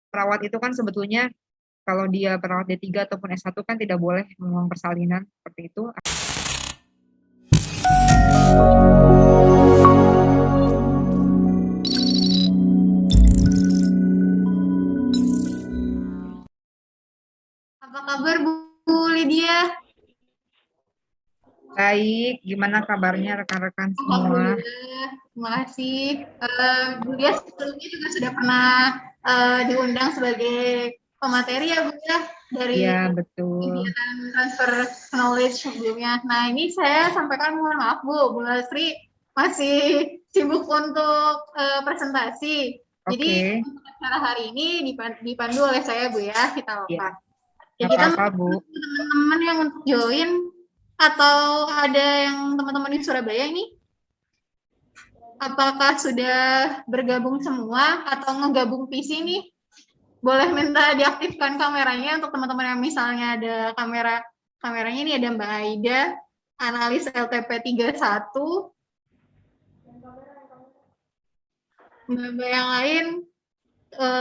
perawat itu kan sebetulnya kalau dia perawat D3 ataupun S1 kan tidak boleh memang persalinan seperti itu. Apa kabar Bu Lydia? Baik, gimana kabarnya rekan-rekan semua? Alhamdulillah, terima kasih. Bu Lydia sebelumnya juga sudah pernah diundang sebagai pemateri ya Bu ya, dari Iya, betul. kegiatan transfer knowledge sebelumnya. Nah ini saya sampaikan mohon maaf Bu Lasri masih sibuk untuk presentasi. Jadi Oke, untuk acara hari ini dipandu oleh saya Bu ya, kita ya, lepas. Ya nggak kita apa-apa, Bu. teman-teman yang untuk join atau ada yang teman-teman di Surabaya ini, apakah sudah bergabung semua atau ngegabung PC nih? Boleh minta diaktifkan kameranya untuk teman-teman yang misalnya ada kameranya ini ada Mbak Aida, analis LTP 31, Mbak yang lain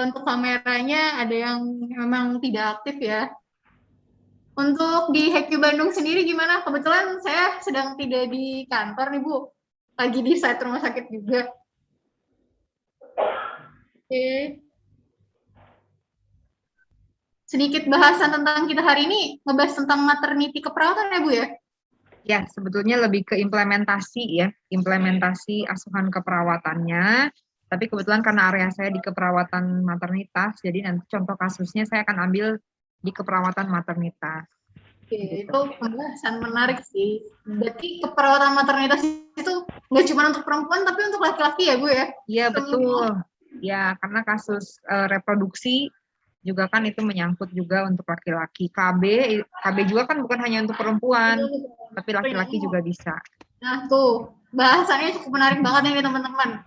untuk kameranya ada yang memang tidak aktif ya. Untuk di HQ Bandung sendiri gimana? Kebetulan saya sedang tidak di kantor nih Bu, lagi di site rumah sakit juga. Oke. Sedikit bahasan tentang kita hari ini, ngebahas tentang maternity keperawatan ya Bu ya? Ya, sebetulnya lebih ke implementasi ya, implementasi asuhan keperawatannya. Tapi kebetulan karena area saya di keperawatan maternitas, jadi nanti contoh kasusnya saya akan ambil di keperawatan maternitas. Oke, Gitu. itu pembahasan menarik sih. Berarti keperawatan maternitas itu nggak cuma untuk perempuan, tapi untuk laki-laki ya Bu ya? Iya, Semua. betul. Ya, karena kasus reproduksi juga kan itu menyangkut juga untuk laki-laki. KB juga kan bukan hanya untuk perempuan, tapi laki-laki juga bisa. Nah tuh, bahasannya cukup menarik banget nih teman-teman.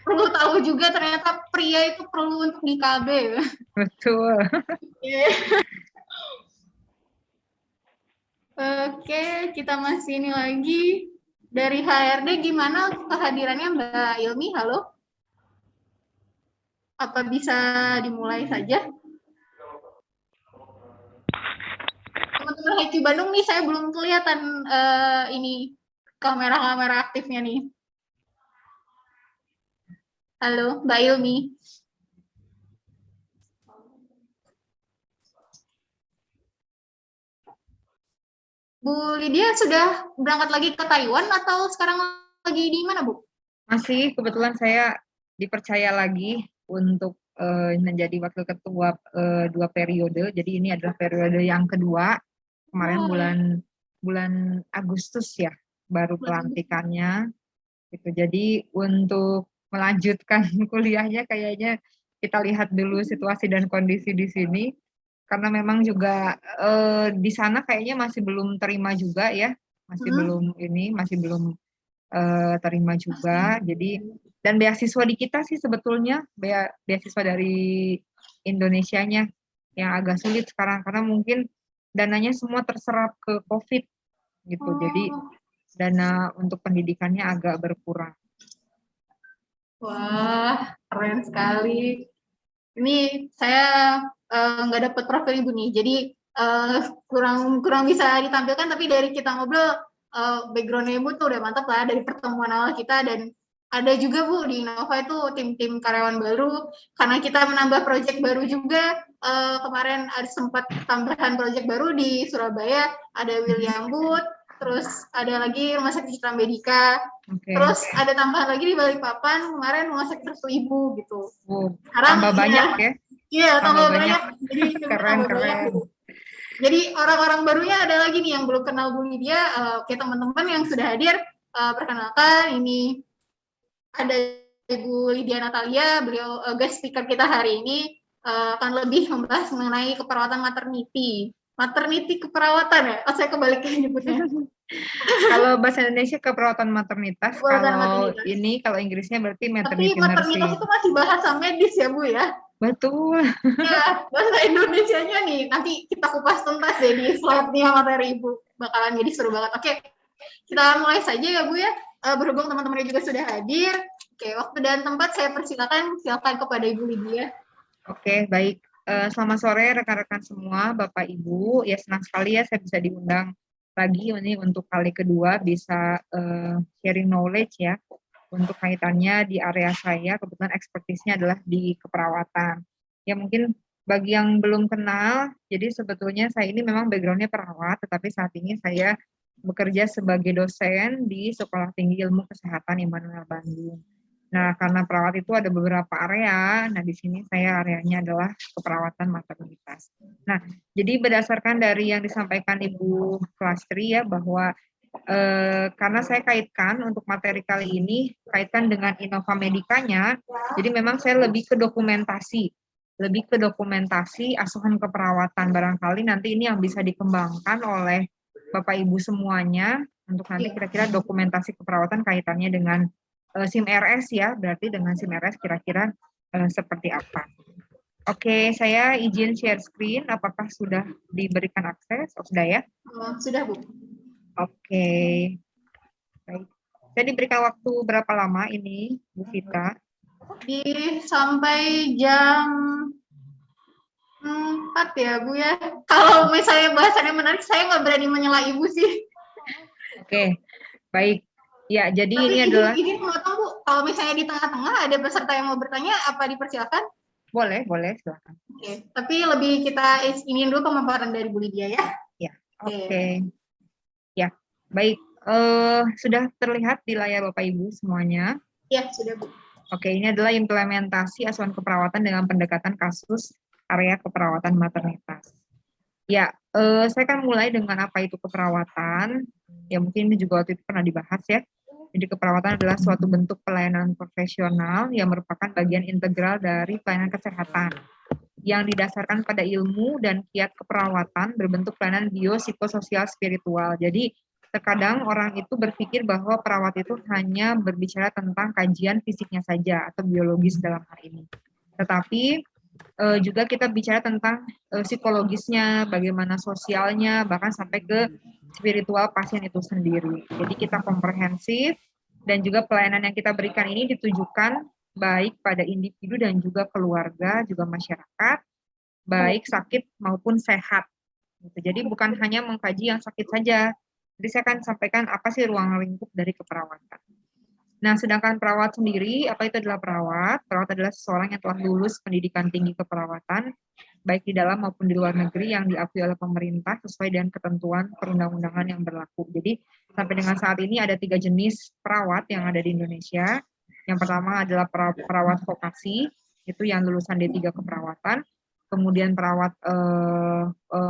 Perlu tahu juga ternyata pria itu perlu untuk di KB. Betul. Oke, kita masih ini lagi. Dari HRD gimana kehadirannya Mbak Ilmi? Halo? Apa bisa dimulai saja? Teman-teman HQ Bandung nih saya belum kelihatan ini kamera-kamera aktifnya nih. Halo, Mbak Ilmi. Bu Lydia sudah berangkat lagi ke Taiwan atau sekarang lagi di mana, Bu? Masih kebetulan saya dipercaya lagi untuk menjadi wakil ketua 2 periode. Jadi ini adalah periode yang kedua. Kemarin bulan Agustus ya baru pelantikannya. Gitu. Jadi untuk melanjutkan kuliahnya kayaknya kita lihat dulu situasi dan kondisi di sini. Karena memang juga di sana kayaknya masih belum terima juga ya, masih belum terima juga. Jadi dan beasiswa di kita sih sebetulnya beasiswa dari Indonesianya yang agak sulit sekarang karena mungkin dananya semua terserap ke COVID gitu. Jadi dana untuk pendidikannya agak berkurang. Wah, keren sekali. Ini saya nggak dapat profil Ibu nih, jadi kurang bisa ditampilkan, tapi dari kita ngobrol, background-nya Ibu tuh udah mantap lah dari pertemuan awal kita, dan ada juga Bu di Innova itu tim-tim karyawan baru, karena kita menambah proyek baru juga, kemarin ada sempat tambahan proyek baru di Surabaya, ada William Booth, terus ada lagi Rumah Sakit Citra Medika, terus ada tambahan lagi di Balikpapan, kemarin Rumah Sakit Restu Ibu gitu. Sekarang tambah banyak ya? Iya, tambah banyak. Jadi keren. Jadi orang-orang barunya ada lagi nih yang belum kenal Bu Lydia. Oke teman-teman yang sudah hadir, perkenalkan ini ada Ibu Lydia Natalia, beliau guest speaker kita hari ini akan lebih membahas mengenai keperawatan maternity. Maternity keperawatan ya? Oh, saya kebalikan nyebutnya. Kalau bahasa Indonesia keperawatan maternitas, kalau Inggrisnya berarti maternity nursing. Tapi maternitas itu masih bahasa medis ya Bu ya? Betul. Ya, bahasa Indonesianya nih, nanti kita kupas tuntas deh di slide-nya materi Ibu. Bakalan jadi seru banget. Oke, kita mulai saja ya Bu ya. Berhubung teman-teman juga sudah hadir. Oke, waktu dan tempat saya persilakan kepada Ibu Lydia. Oke, baik. Selamat sore rekan-rekan semua, Bapak Ibu. Ya senang sekali ya saya bisa diundang lagi ini untuk kali kedua bisa sharing knowledge ya untuk kaitannya di area saya. Kebetulan ekspertisnya adalah di keperawatan. Ya mungkin bagi yang belum kenal, jadi sebetulnya saya ini memang backgroundnya perawat, tetapi saat ini saya bekerja sebagai dosen di Sekolah Tinggi Ilmu Kesehatan Immanuel Bandung. Nah, karena perawat itu ada beberapa area, nah di sini saya areanya adalah keperawatan maternitas. Nah, jadi berdasarkan dari yang disampaikan Ibu Klastri ya, bahwa karena saya kaitkan untuk materi kali ini, kaitkan dengan Innova Medicanya, jadi memang saya lebih ke dokumentasi asuhan keperawatan. Barangkali nanti ini yang bisa dikembangkan oleh Bapak Ibu semuanya, untuk nanti kira-kira dokumentasi keperawatan kaitannya dengan SIM RS ya, berarti dengan SIM RS kira-kira seperti apa. Oke, saya izin share screen, apakah sudah diberikan akses? Oh, sudah ya? Sudah, Bu. Oke, baik. Saya diberikan waktu berapa lama ini, Bu Vita? Sampai jam 4 ya, Bu ya. Kalau misalnya bahasannya menarik, saya nggak berani menyela Ibu sih. Oke, baik. Ya, jadi tapi ini adalah... Izin memotong, Bu. Kalau misalnya di tengah-tengah ada peserta yang mau bertanya, apa dipersilakan? Boleh, silakan. Oke, tapi lebih kita ingin dulu pemaparan dari Bu Lydia ya. Ya, oke. Ya, baik. Sudah terlihat di layar Bapak Ibu semuanya? Ya, sudah, Bu. Oke, ini adalah implementasi asuhan keperawatan dengan pendekatan kasus area keperawatan maternitas. Ya, saya akan mulai dengan apa itu keperawatan. Ya, mungkin ini juga waktu itu pernah dibahas ya. Jadi keperawatan adalah suatu bentuk pelayanan profesional yang merupakan bagian integral dari pelayanan kesehatan yang didasarkan pada ilmu dan kiat keperawatan berbentuk pelayanan biopsikososial spiritual. Jadi terkadang orang itu berpikir bahwa perawat itu hanya berbicara tentang kajian fisiknya saja atau biologis dalam hal ini. Tetapi juga kita bicara tentang psikologisnya, bagaimana sosialnya, bahkan sampai ke spiritual pasien itu sendiri. Jadi kita komprehensif dan juga pelayanan yang kita berikan ini ditujukan baik pada individu dan juga keluarga, juga masyarakat, baik sakit maupun sehat. Jadi bukan hanya mengkaji yang sakit saja. Jadi saya akan sampaikan apa sih ruang lingkup dari keperawatan. Nah, sedangkan perawat sendiri, apa itu adalah perawat? Perawat adalah seseorang yang telah lulus pendidikan tinggi keperawatan, baik di dalam maupun di luar negeri yang diakui oleh pemerintah sesuai dengan ketentuan perundang-undangan yang berlaku. Jadi, sampai dengan saat ini ada 3 jenis perawat yang ada di Indonesia. Yang pertama adalah perawat vokasi, itu yang lulusan D3 keperawatan. Kemudian perawat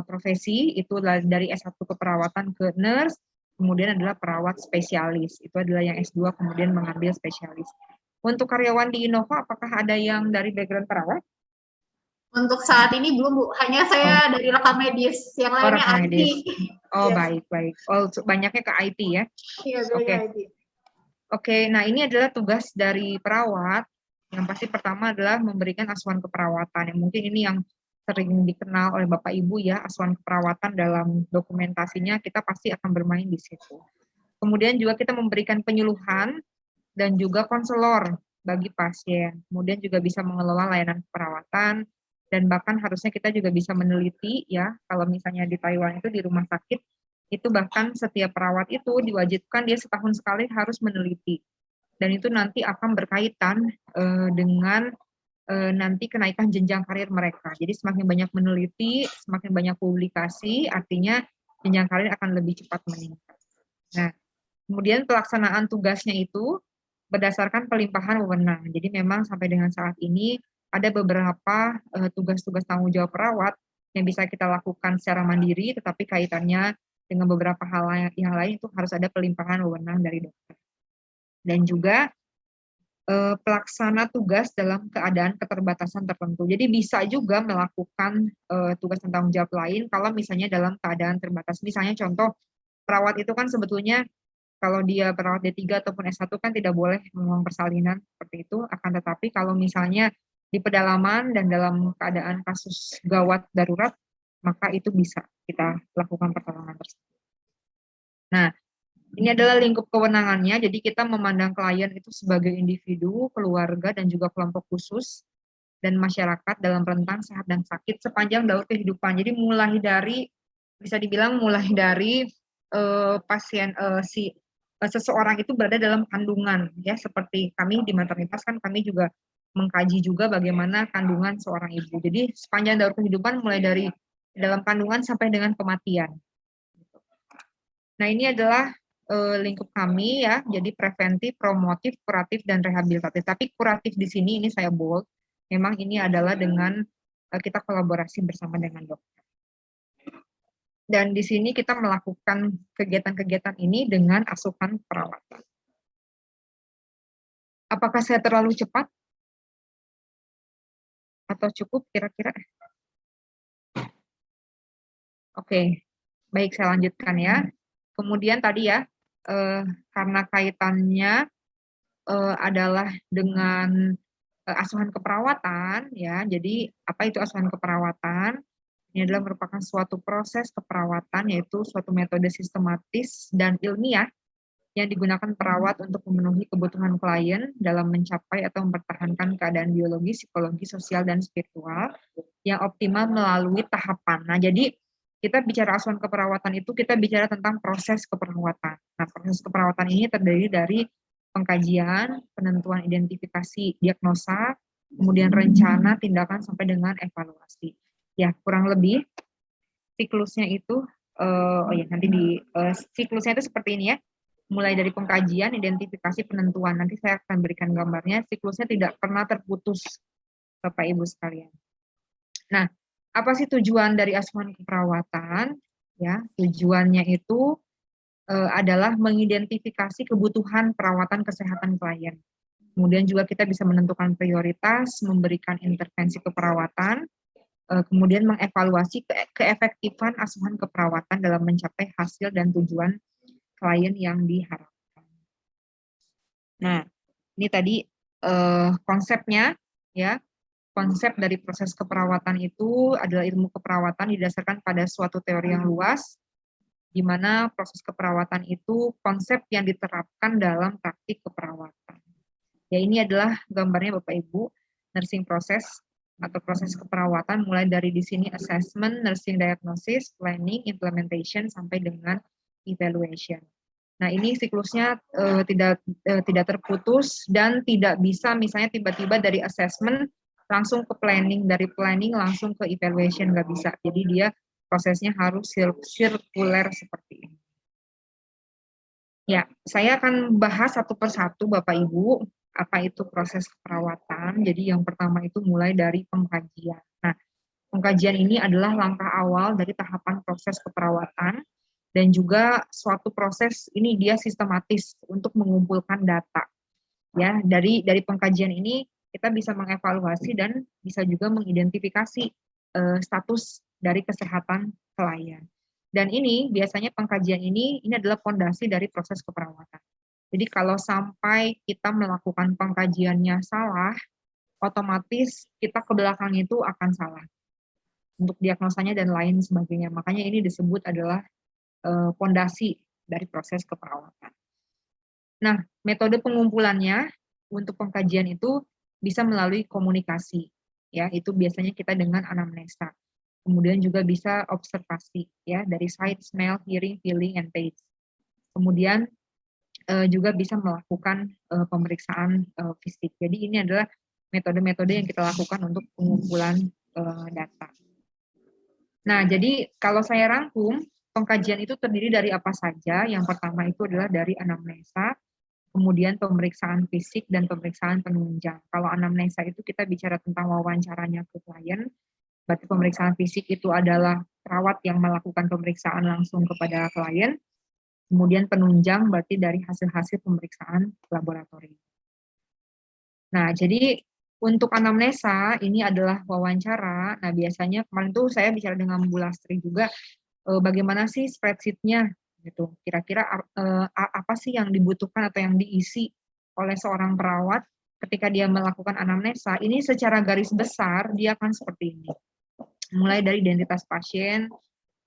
profesi, itu dari S1 keperawatan ke nurse. Kemudian adalah perawat spesialis, itu adalah yang S2 kemudian mengambil spesialis. Untuk karyawan di Innova, apakah ada yang dari background perawat? Untuk saat ini belum, Bu. Hanya saya dari rekam medis, yang lainnya IT. Oh, baik. Oh, banyaknya ke IT ya? Iya, Oke. IT. Oke, nah ini adalah tugas dari perawat. Yang pasti pertama adalah memberikan asuhan keperawatan. Yang mungkin ini yang sering dikenal oleh Bapak Ibu ya, asuhan keperawatan dalam dokumentasinya kita pasti akan bermain di situ. Kemudian juga kita memberikan penyuluhan dan juga konselor bagi pasien. Kemudian juga bisa mengelola layanan keperawatan dan bahkan harusnya kita juga bisa meneliti ya, kalau misalnya di Taiwan itu di rumah sakit itu bahkan setiap perawat itu diwajibkan dia setahun sekali harus meneliti. Dan itu nanti akan berkaitan dengan nanti kenaikan jenjang karir mereka. Jadi semakin banyak meneliti, semakin banyak publikasi, artinya jenjang karir akan lebih cepat meningkat. Nah, kemudian pelaksanaan tugasnya itu berdasarkan pelimpahan wewenang. Jadi memang sampai dengan saat ini ada beberapa tugas-tugas tanggung jawab perawat yang bisa kita lakukan secara mandiri, tetapi kaitannya dengan beberapa hal yang lain itu harus ada pelimpahan wewenang dari dokter. Dan juga pelaksana tugas dalam keadaan keterbatasan tertentu. Jadi bisa juga melakukan tugas dan tanggung jawab lain kalau misalnya dalam keadaan terbatas. Misalnya contoh, perawat itu kan sebetulnya kalau dia perawat D3 ataupun S1 kan tidak boleh memang persalinan seperti itu, akan tetapi kalau misalnya di pedalaman dan dalam keadaan kasus gawat darurat, maka itu bisa kita lakukan pertolongan tersebut. Nah, ini adalah lingkup kewenangannya, jadi kita memandang klien itu sebagai individu, keluarga, dan juga kelompok khusus dan masyarakat dalam rentang sehat dan sakit sepanjang daur kehidupan. Jadi mulai dari, bisa dibilang mulai dari seseorang itu berada dalam kandungan, ya, seperti kami di maternitas kan kami juga mengkaji juga bagaimana kandungan seorang ibu. Jadi sepanjang daur kehidupan mulai dari dalam kandungan sampai dengan kematian. Nah, ini adalah lingkup kami, ya, jadi preventif, promotif, kuratif, dan rehabilitatif. Tapi kuratif di sini ini saya bold, memang ini adalah dengan kita kolaborasi bersama dengan dokter. Dan di sini kita melakukan kegiatan-kegiatan ini dengan asupan perawatan. Apakah saya terlalu cepat? Atau cukup kira-kira? Oke, baik, saya lanjutkan ya. Kemudian tadi ya, karena kaitannya adalah dengan asuhan keperawatan, ya. Jadi apa itu asuhan keperawatan? Ini adalah merupakan suatu proses keperawatan, yaitu suatu metode sistematis dan ilmiah yang digunakan perawat untuk memenuhi kebutuhan klien dalam mencapai atau mempertahankan keadaan biologi, psikologi, sosial, dan spiritual yang optimal melalui tahapan. Nah, jadi kita bicara asuhan keperawatan itu kita bicara tentang proses keperawatan. Nah, proses keperawatan ini terdiri dari pengkajian, penentuan identifikasi diagnosa, kemudian rencana, tindakan, sampai dengan evaluasi. Ya, kurang lebih siklusnya itu, siklusnya itu seperti ini ya, mulai dari pengkajian, identifikasi, penentuan. Nanti saya akan berikan gambarnya, siklusnya tidak pernah terputus, Bapak Ibu sekalian. Nah, apa sih tujuan dari asuhan keperawatan? Ya, tujuannya itu adalah mengidentifikasi kebutuhan perawatan kesehatan klien. Kemudian juga kita bisa menentukan prioritas, memberikan intervensi keperawatan, kemudian mengevaluasi keefektifan asuhan keperawatan dalam mencapai hasil dan tujuan klien yang diharapkan. Nah, ini tadi konsepnya, ya. Konsep dari proses keperawatan itu adalah ilmu keperawatan didasarkan pada suatu teori yang luas, di mana proses keperawatan itu konsep yang diterapkan dalam praktik keperawatan. Ya, ini adalah gambarnya Bapak Ibu, nursing process atau proses keperawatan mulai dari di sini assessment, nursing diagnosis, planning, implementation, sampai dengan evaluation. Nah, ini siklusnya tidak terputus dan tidak bisa misalnya tiba-tiba dari assessment langsung ke planning, dari planning langsung ke evaluation, nggak bisa. Jadi dia prosesnya harus sirkuler seperti ini. Ya, saya akan bahas satu persatu Bapak Ibu, apa itu proses keperawatan. Jadi yang pertama itu mulai dari pengkajian. Nah, pengkajian ini adalah langkah awal dari tahapan proses keperawatan dan juga suatu proses ini dia sistematis untuk mengumpulkan data. Ya, dari pengkajian ini kita bisa mengevaluasi dan bisa juga mengidentifikasi status dari kesehatan klien. Dan ini biasanya pengkajian ini adalah fondasi dari proses keperawatan. Jadi kalau sampai kita melakukan pengkajiannya salah, otomatis kita ke belakang itu akan salah untuk diagnosanya dan lain sebagainya. Makanya ini disebut adalah fondasi dari proses keperawatan. Nah, metode pengumpulannya untuk pengkajian itu bisa melalui komunikasi, ya, itu biasanya kita dengan anamnesa. Kemudian juga bisa observasi, ya, dari sight, smell, hearing, feeling, and taste. Kemudian juga bisa melakukan pemeriksaan fisik. Jadi ini adalah metode-metode yang kita lakukan untuk pengumpulan data. Nah, jadi kalau saya rangkum, pengkajian itu terdiri dari apa saja? Yang pertama itu adalah dari anamnesa, kemudian pemeriksaan fisik dan pemeriksaan penunjang. Kalau anamnesa itu kita bicara tentang wawancaranya ke klien, berarti pemeriksaan fisik itu adalah perawat yang melakukan pemeriksaan langsung kepada klien, kemudian penunjang berarti dari hasil-hasil pemeriksaan laboratorium. Nah, jadi untuk anamnesa ini adalah wawancara. Nah, biasanya kemarin tuh saya bicara dengan Bu Lastri juga, bagaimana sih spreadsheet-nya gitu. Kira-kira apa sih yang dibutuhkan atau yang diisi oleh seorang perawat ketika dia melakukan anamnesa. Ini secara garis besar dia akan seperti ini. Mulai dari identitas pasien,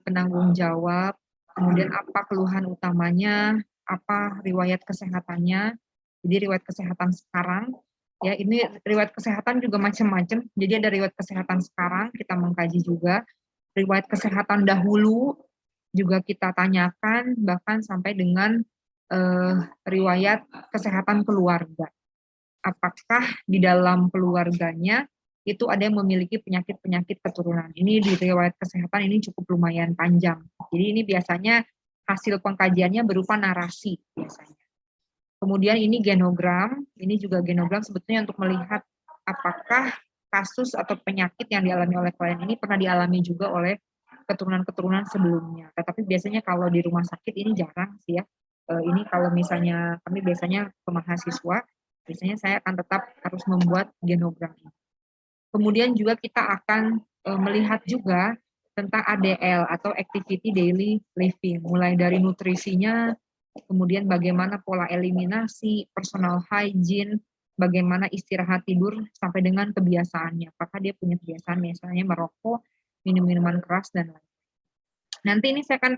penanggung jawab, kemudian apa keluhan utamanya, apa riwayat kesehatannya, jadi riwayat kesehatan sekarang, Ya, ini riwayat kesehatan juga macam-macam. Jadi ada riwayat kesehatan sekarang, kita mengkaji juga. Riwayat kesehatan dahulu juga kita tanyakan, bahkan sampai dengan riwayat kesehatan keluarga. Apakah di dalam keluarganya itu ada yang memiliki penyakit-penyakit keturunan. Ini di riwayat kesehatan ini cukup lumayan panjang. Jadi ini biasanya hasil pengkajiannya berupa narasi biasanya. Kemudian ini genogram, ini juga genogram sebetulnya untuk melihat apakah kasus atau penyakit yang dialami oleh klien ini pernah dialami juga oleh keturunan-keturunan sebelumnya. Tetapi biasanya kalau di rumah sakit ini jarang sih ya. Ini kalau misalnya kami biasanya ke mahasiswa, biasanya saya akan tetap harus membuat genogram ini. Kemudian juga kita akan melihat juga tentang ADL atau Activity Daily Living, mulai dari nutrisinya, kemudian bagaimana pola eliminasi, personal hygiene, bagaimana istirahat tidur, sampai dengan kebiasaannya. Apakah dia punya kebiasaan misalnya merokok, minum minuman keras, dan lain-lain. Nanti ini saya akan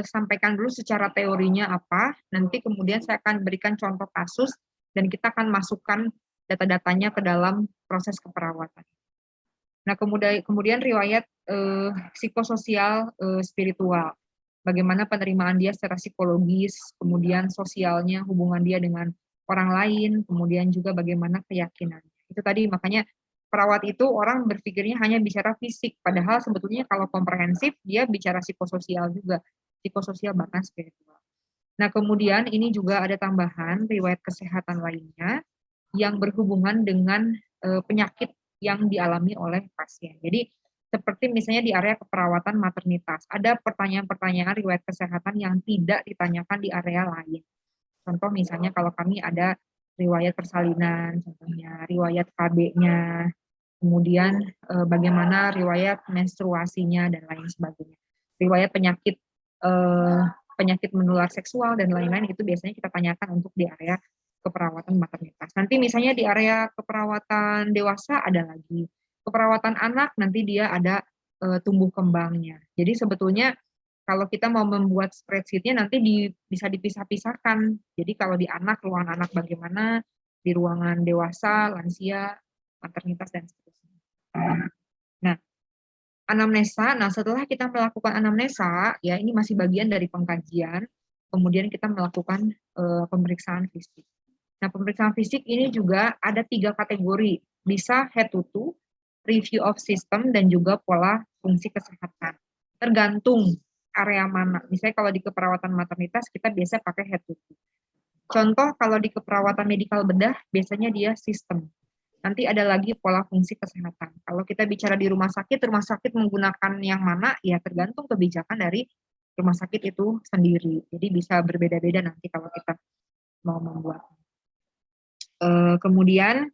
sampaikan dulu secara teorinya apa, nanti kemudian saya akan berikan contoh kasus, dan kita akan masukkan data-datanya ke dalam proses keperawatan. Nah, kemudian riwayat psikososial spiritual. Bagaimana penerimaan dia secara psikologis, kemudian sosialnya, hubungan dia dengan orang lain, kemudian juga bagaimana keyakinannya. Itu tadi makanya perawat itu orang berpikirnya hanya bicara fisik, padahal sebetulnya kalau komprehensif dia bicara psikososial juga, psikososial bahkan spiritual. Nah, kemudian ini juga ada tambahan riwayat kesehatan lainnya yang berhubungan dengan penyakit yang dialami oleh pasien. Jadi seperti misalnya di area keperawatan maternitas, ada pertanyaan-pertanyaan riwayat kesehatan yang tidak ditanyakan di area lain. Contoh misalnya kalau kami ada riwayat persalinan, contohnya riwayat KB-nya, kemudian bagaimana riwayat menstruasinya dan lain sebagainya. Riwayat penyakit penyakit menular seksual dan lain-lain itu biasanya kita tanyakan untuk di area keperawatan maternitas. Nanti misalnya di area keperawatan dewasa ada lagi. Keperawatan anak nanti dia ada tumbuh kembangnya. Jadi sebetulnya kalau kita mau membuat spreadsheet-nya nanti bisa dipisah-pisahkan. Jadi kalau di anak, ruangan anak bagaimana, di ruangan dewasa, lansia, maternitas, dan seterusnya. Nah, anamnesa, nah setelah kita melakukan anamnesa, ya ini masih bagian dari pengkajian, kemudian kita melakukan pemeriksaan fisik. Nah, pemeriksaan fisik ini juga ada 3 kategori, bisa head to toe, review of system, dan juga pola fungsi kesehatan. Tergantung area mana. Misalnya kalau di keperawatan maternitas kita biasa pakai head to toe. Contoh kalau di keperawatan medikal bedah biasanya dia sistem. Nanti ada lagi pola fungsi kesehatan. Kalau kita bicara di rumah sakit menggunakan yang mana ya tergantung kebijakan dari rumah sakit itu sendiri. Jadi bisa berbeda-beda nanti kalau kita mau membuat. Kemudian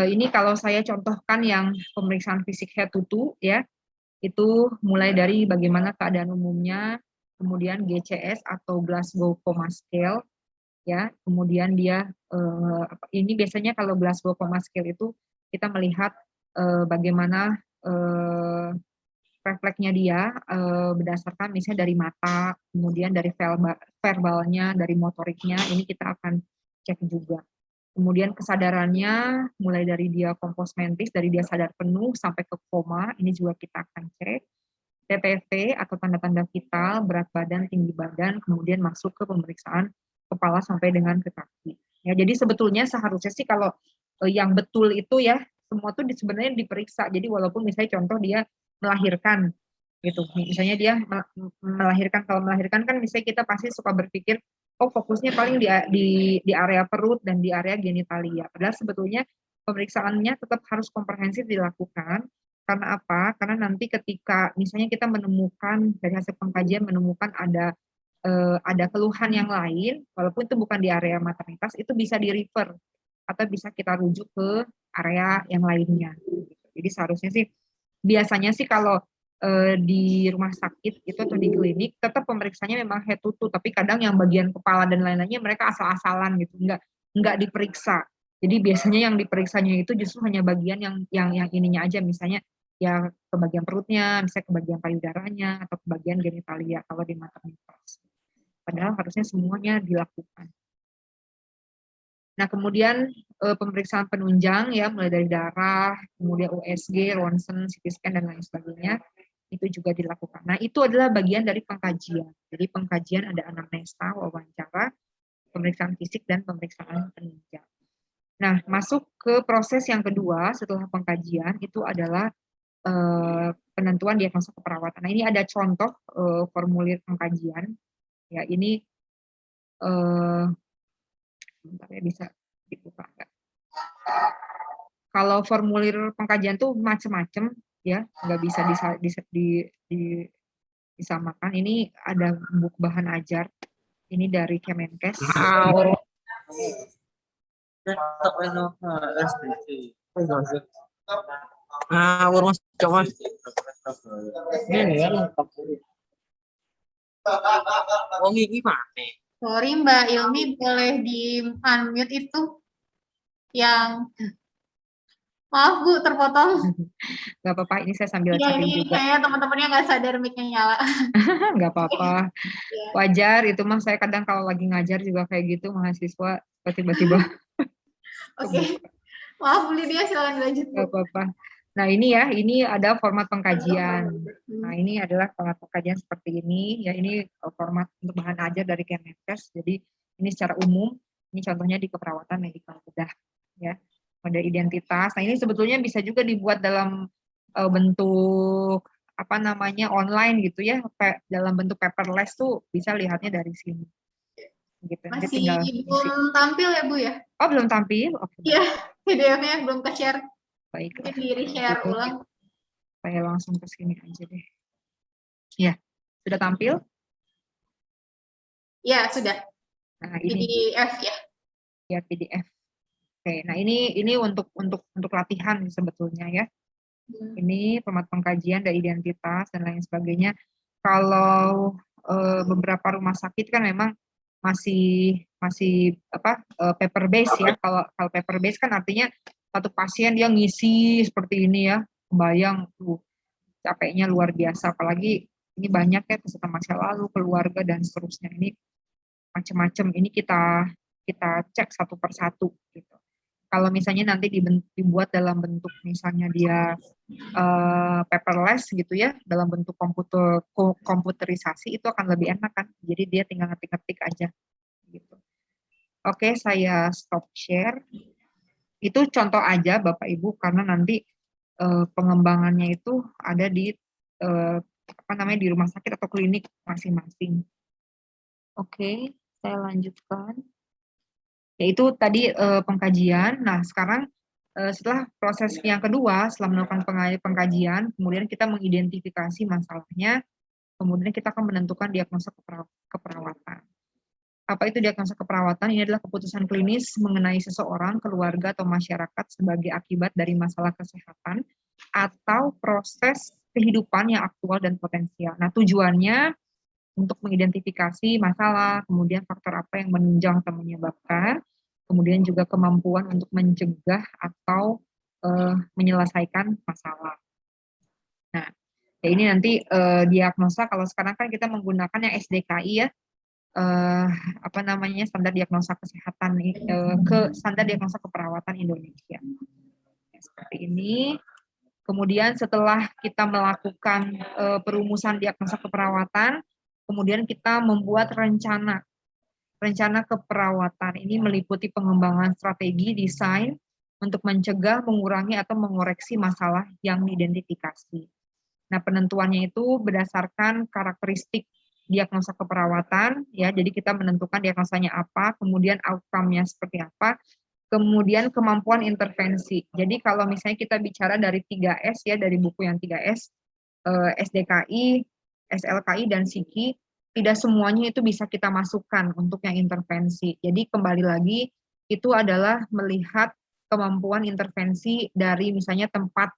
ini kalau saya contohkan yang pemeriksaan fisik head to toe ya, itu mulai dari bagaimana keadaan umumnya, kemudian GCS atau Glasgow Coma Scale, ya, kemudian dia ini biasanya kalau Glasgow Coma Scale itu kita melihat bagaimana refleksnya dia berdasarkan misalnya dari mata, kemudian dari verbalnya, dari motoriknya, ini kita akan cek juga. Kemudian kesadarannya mulai dari dia kompos mentis, dari dia sadar penuh sampai ke koma, ini juga kita akan cek. TTV atau tanda-tanda vital, berat badan, tinggi badan, kemudian masuk ke pemeriksaan kepala sampai dengan ke kaki. Ya, jadi sebetulnya seharusnya sih kalau yang betul itu ya semua tuh sebenarnya diperiksa. Jadi walaupun misalnya contoh dia melahirkan gitu, misalnya dia melahirkan, kalau melahirkan kan misalnya kita pasti suka berpikir oh fokusnya paling di area perut dan di area genitalia. Padahal sebetulnya pemeriksaannya tetap harus komprehensif dilakukan. Karena apa? Karena nanti ketika misalnya kita menemukan dari hasil pengkajian menemukan ada keluhan yang lain, walaupun itu bukan di area maternitas, itu bisa di-refer atau bisa kita rujuk ke area yang lainnya. Jadi seharusnya sih biasanya sih kalau di rumah sakit itu atau di klinik tetap pemeriksaannya memang head to toe, tapi kadang yang bagian kepala dan lain-lainnya mereka asal-asalan gitu, nggak diperiksa. Jadi biasanya yang diperiksanya itu justru hanya bagian yang ininya aja, misalnya ya ke bagian perutnya, misalnya ke bagian payudaranya atau ke bagian genitalia kalau di maternitas. Padahal harusnya semuanya dilakukan. Nah, kemudian pemeriksaan penunjang ya, mulai dari darah, kemudian USG, ronsen, CT scan dan lain sebagainya, itu juga dilakukan. Nah, itu adalah bagian dari pengkajian. Jadi pengkajian ada anamnesa, wawancara, pemeriksaan fisik dan pemeriksaan penunjang. Nah, masuk ke proses yang kedua setelah pengkajian itu adalah penentuan diagnosa keperawatan. Nah, ini ada contoh formulir pengkajian. Ya, ini bentar ya, bisa dibuka nggak? Kalau formulir pengkajian tuh macam-macam ya, nggak bisa disamakan. Ini ada buku bahan ajar. Ini dari Kemenkes. Mas coba. Ini ya lengkap. Oh, gimana? Sorry Mbak Ilmi, boleh di unmute itu yang maaf Bu terpotong. Nggak apa-apa, ini saya sambil Iya, cari ini juga. kayaknya teman-temannya nggak sadar mic-nya nyala. Nggak apa-apa, wajar itu mah. Saya kadang kalau lagi ngajar juga kayak gitu, mahasiswa tiba-tiba. Oke, maaf Bu Lydia, silakan lanjut Bu. Nggak apa-apa. Nah, ini ya, ini ada format pengkajian. Nah, ini adalah format pengkajian seperti ini. Ya, ini format untuk bahan ajar dari Kemenkes. Jadi, ini secara umum, ini contohnya di keperawatan medikal bedah. Ya, ada identitas. Nah, ini sebetulnya bisa juga dibuat dalam bentuk apa namanya online gitu ya, dalam bentuk paperless tuh bisa lihatnya dari sini. Gitu. Masih belum tampil ya Bu ya? Oh, belum tampil? Oke. Iya, PDF-nya belum ke-share. Baiklah. Mungkin di-share ulang. Saya langsung ke sini aja deh. Ya, sudah tampil? Ya, sudah. Nah, ini PDF ya. Ya, PDF. Oke, nah ini untuk latihan sebetulnya ya. Ini format pengkajian dan identitas dan lain sebagainya. Kalau beberapa rumah sakit kan memang masih paper base ya. Kalau paper base kan artinya satu pasien dia ngisi seperti ini ya. Kebayang tuh capeknya luar biasa, apalagi ini banyak ya peserta masa lalu, keluarga dan seterusnya. Ini macam-macam. Ini kita cek satu persatu gitu. Kalau misalnya nanti dibuat dalam bentuk misalnya dia paperless gitu ya, dalam bentuk komputerisasi, itu akan lebih enak kan. Jadi dia tinggal ngetik-ngetik aja gitu. Oke, saya stop share. Itu contoh aja Bapak Ibu, karena nanti pengembangannya itu ada di di rumah sakit atau klinik masing-masing. Oke, saya lanjutkan. Yaitu tadi pengkajian. Nah, sekarang setelah proses yang kedua, setelah melakukan pengkajian, kemudian kita mengidentifikasi masalahnya, kemudian kita akan menentukan diagnosa keperawatan. Apa itu diagnosa keperawatan? Ini adalah keputusan klinis mengenai seseorang, keluarga, atau masyarakat sebagai akibat dari masalah kesehatan atau proses kehidupan yang aktual dan potensial. Nah, tujuannya untuk mengidentifikasi masalah, kemudian faktor apa yang menunjang atau menyebabkan, kemudian juga kemampuan untuk mencegah atau menyelesaikan masalah. Nah, ya ini nanti diagnosa, kalau sekarang kan kita menggunakan yang SDKI ya, standar diagnosa kesehatan standar diagnosa keperawatan Indonesia. Ya, seperti ini. Kemudian setelah kita melakukan perumusan diagnosa keperawatan, kemudian kita membuat rencana keperawatan. Ini meliputi pengembangan strategi desain untuk mencegah, mengurangi, atau mengoreksi masalah yang diidentifikasi. Nah, penentuannya itu berdasarkan karakteristik diagnosa keperawatan, ya. Jadi kita menentukan diagnosanya apa, kemudian outcome-nya seperti apa, kemudian kemampuan intervensi. Jadi kalau misalnya kita bicara dari 3S ya, dari buku yang 3S, SDKI, SLKI, dan SIKI, tidak semuanya itu bisa kita masukkan untuk yang intervensi. Jadi kembali lagi, itu adalah melihat kemampuan intervensi dari misalnya tempat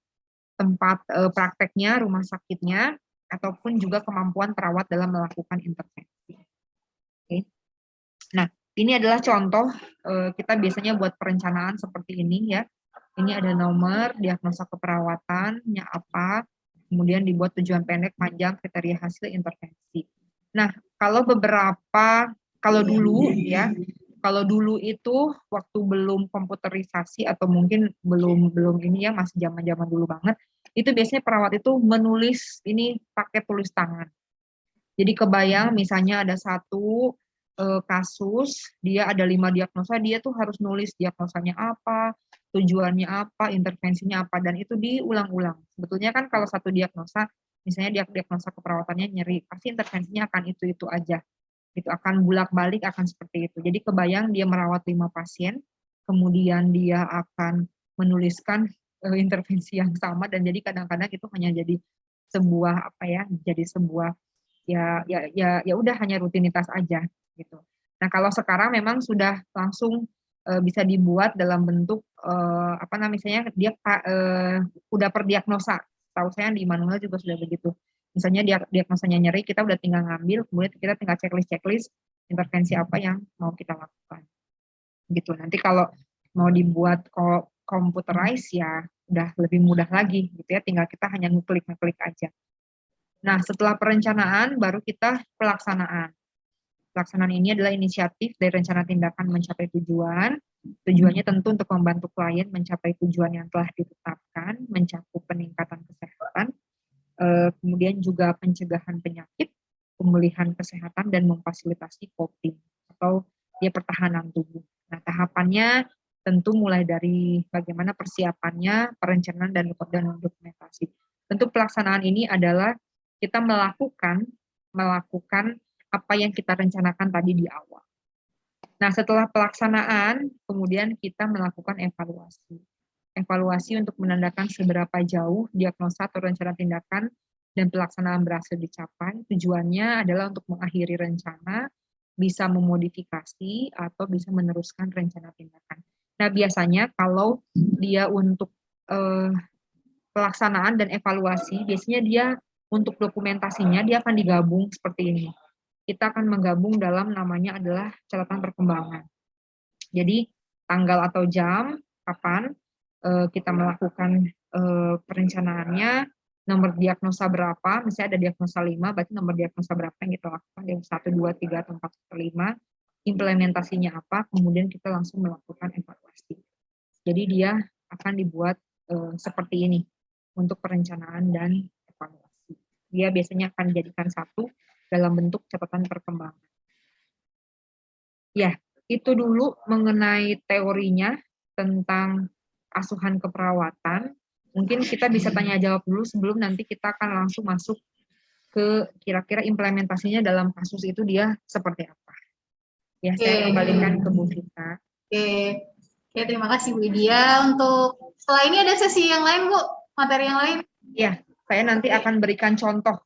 prakteknya, rumah sakitnya, ataupun juga kemampuan perawat dalam melakukan intervensi. Oke. Nah, ini adalah contoh kita biasanya buat perencanaan seperti ini ya. Ini ada nomor, diagnosa keperawatannya apa, kemudian dibuat tujuan pendek, panjang, kriteria hasil intervensi. Nah, kalau dulu ya, Kalau dulu itu waktu belum komputerisasi atau mungkin belum ini ya, masih zaman-zaman dulu banget, itu biasanya perawat itu menulis ini pakai tulis tangan. Jadi kebayang misalnya ada satu kasus, dia ada 5 diagnosa, dia tuh harus nulis diagnosanya apa, tujuannya apa, intervensinya apa, dan itu diulang-ulang. Sebetulnya kan kalau satu diagnosa, misalnya diagnosa keperawatannya nyeri, pasti intervensinya akan itu-itu aja. Itu akan bolak-balik akan seperti itu. Jadi kebayang dia merawat 5 pasien, kemudian dia akan menuliskan intervensi yang sama, dan jadi kadang-kadang itu hanya jadi sebuah apa ya, jadi sebuah ya udah hanya rutinitas aja gitu. Nah, kalau sekarang memang sudah langsung bisa dibuat dalam bentuk apa namanya, misalnya dia udah per diagnosa. Tahu saya di manual juga sudah begitu. Misalnya diagnosanya nyeri, kita udah tinggal ngambil, kemudian kita tinggal checklist intervensi apa yang mau kita lakukan. Gitu. Nanti kalau mau dibuat computerize ya udah lebih mudah lagi gitu ya, tinggal kita hanya ngeklik aja. Nah, setelah perencanaan baru kita pelaksanaan. Pelaksanaan ini adalah inisiatif dari rencana tindakan mencapai tujuan. Tujuannya tentu untuk membantu klien mencapai tujuan yang telah ditetapkan, mencakup peningkatan kesehatan, kemudian juga pencegahan penyakit, pemulihan kesehatan, dan memfasilitasi coping atau dia pertahanan tubuh. Nah, tahapannya tentu mulai dari bagaimana persiapannya, perencanaan, dan dokumentasi. Tentu pelaksanaan ini adalah kita melakukan apa yang kita rencanakan tadi di awal. Nah, setelah pelaksanaan, kemudian kita melakukan evaluasi. Evaluasi untuk menandakan seberapa jauh diagnosa atau rencana tindakan dan pelaksanaan berhasil dicapai. Tujuannya adalah untuk mengakhiri rencana, bisa memodifikasi, atau bisa meneruskan rencana tindakan. Nah, biasanya kalau dia untuk pelaksanaan dan evaluasi, biasanya dia untuk dokumentasinya dia akan digabung seperti ini. Kita akan menggabung dalam namanya adalah catatan perkembangan. Jadi tanggal atau jam kapan kita melakukan perencanaannya, nomor diagnosa berapa, misalnya ada diagnosa 5, berarti nomor diagnosa berapa yang kita lakukan, yang 1, 2, 3, atau 4, 5, implementasinya apa, kemudian kita langsung melakukan evaluasi. Jadi dia akan dibuat seperti ini untuk perencanaan dan evaluasi. Dia biasanya akan dijadikan satu dalam bentuk catatan perkembangan. Ya, itu dulu mengenai teorinya tentang asuhan keperawatan. Mungkin kita bisa tanya jawab dulu sebelum nanti kita akan langsung masuk ke kira-kira implementasinya dalam kasus itu dia seperti apa. Ya, saya kembalikan ke Bu Vita. Oke, terima kasih Bu Lydia. Untuk setelah ini ada sesi yang lain, Bu? Materi yang lain? Ya, saya nanti akan berikan contoh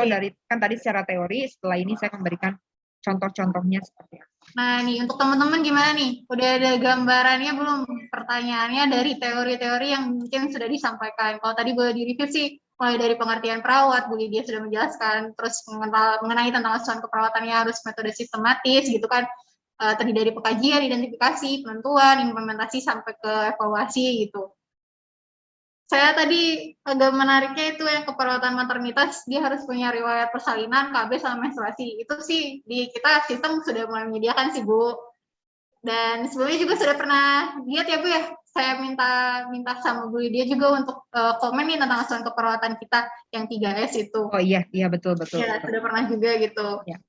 dari, kan tadi secara teori, setelah ini saya akan berikan contoh-contohnya seperti apa. Nah nih, untuk teman-teman gimana nih? Udah ada gambarannya belum? Pertanyaannya dari teori-teori yang mungkin sudah disampaikan. Kalau tadi boleh di-review sih, mulai dari pengertian perawat, Bu Lydia sudah menjelaskan, terus mengenai tentang asuhan keperawatannya harus metode sistematis gitu kan, terdiri dari pengkajian, identifikasi, penentuan, implementasi, sampai ke evaluasi gitu. Saya tadi agak menariknya itu yang keperawatan maternitas, dia harus punya riwayat persalinan, KB, sama menstruasi. Itu sih di kita sistem sudah mulai menyediakan sih, Bu. Dan sebelumnya juga sudah pernah lihat ya, Bu ya. Saya minta sama Bu Lydia juga untuk komen nih tentang asuhan keperawatan kita yang 3S itu. Oh iya, betul. Ya, sudah pernah juga gitu. Ya.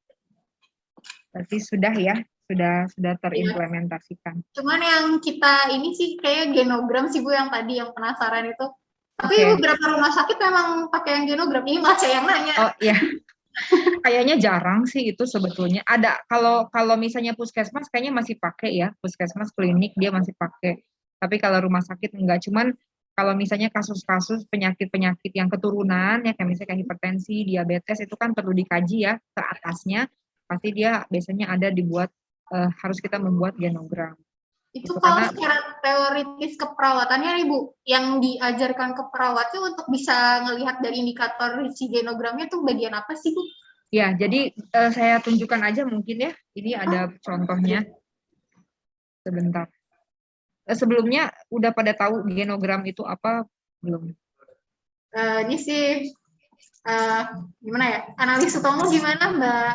Berarti sudah ya, sudah terimplementasikan. Cuman yang kita ini sih kayak genogram sih Bu yang tadi yang penasaran itu. Tapi beberapa rumah sakit memang pakai yang genogram. Ini malah saya yang nanya. Oh iya. Kayaknya jarang sih itu sebetulnya. Ada kalau misalnya puskesmas kayaknya masih pakai ya, puskesmas klinik dia masih pakai. Tapi kalau rumah sakit enggak, cuman kalau misalnya kasus-kasus penyakit-penyakit yang keturunan ya kayak misalnya hipertensi, diabetes itu kan perlu dikaji ya ke atasnya. Pasti dia biasanya ada dibuat harus kita membuat genogram. Itu kalau secara teoritis keperawatannya nih Bu, yang diajarkan ke perawatnya untuk bisa ngelihat dari indikator si genogramnya tuh bagian apa sih Bu? Ya, jadi saya tunjukkan aja mungkin ya. Ini ada contohnya. Sebentar. Sebelumnya udah pada tahu genogram itu apa belum? Ini sih gimana ya? Analis Sutomo gimana Mbak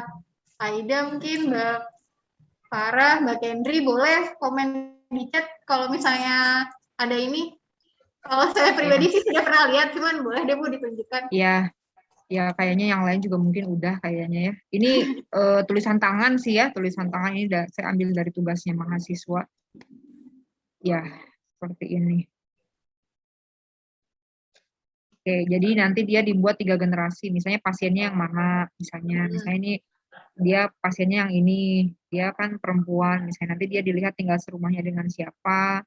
Aida mungkin Mbak Farah, Mbak Kendri, boleh komen di chat kalau misalnya ada ini. Kalau saya pribadi sih tidak pernah lihat, cuman boleh deh Bu ditunjukkan. Iya, ya kayaknya yang lain juga mungkin udah kayaknya ya. Ini tulisan tangan sih ya, tulisan tangan ini saya ambil dari tugasnya mahasiswa. Ya, seperti ini. Oke, jadi nanti dia dibuat 3 generasi. Misalnya pasiennya yang mana, misalnya ini dia pasiennya yang ini, dia kan perempuan, misalnya nanti dia dilihat tinggal serumahnya dengan siapa,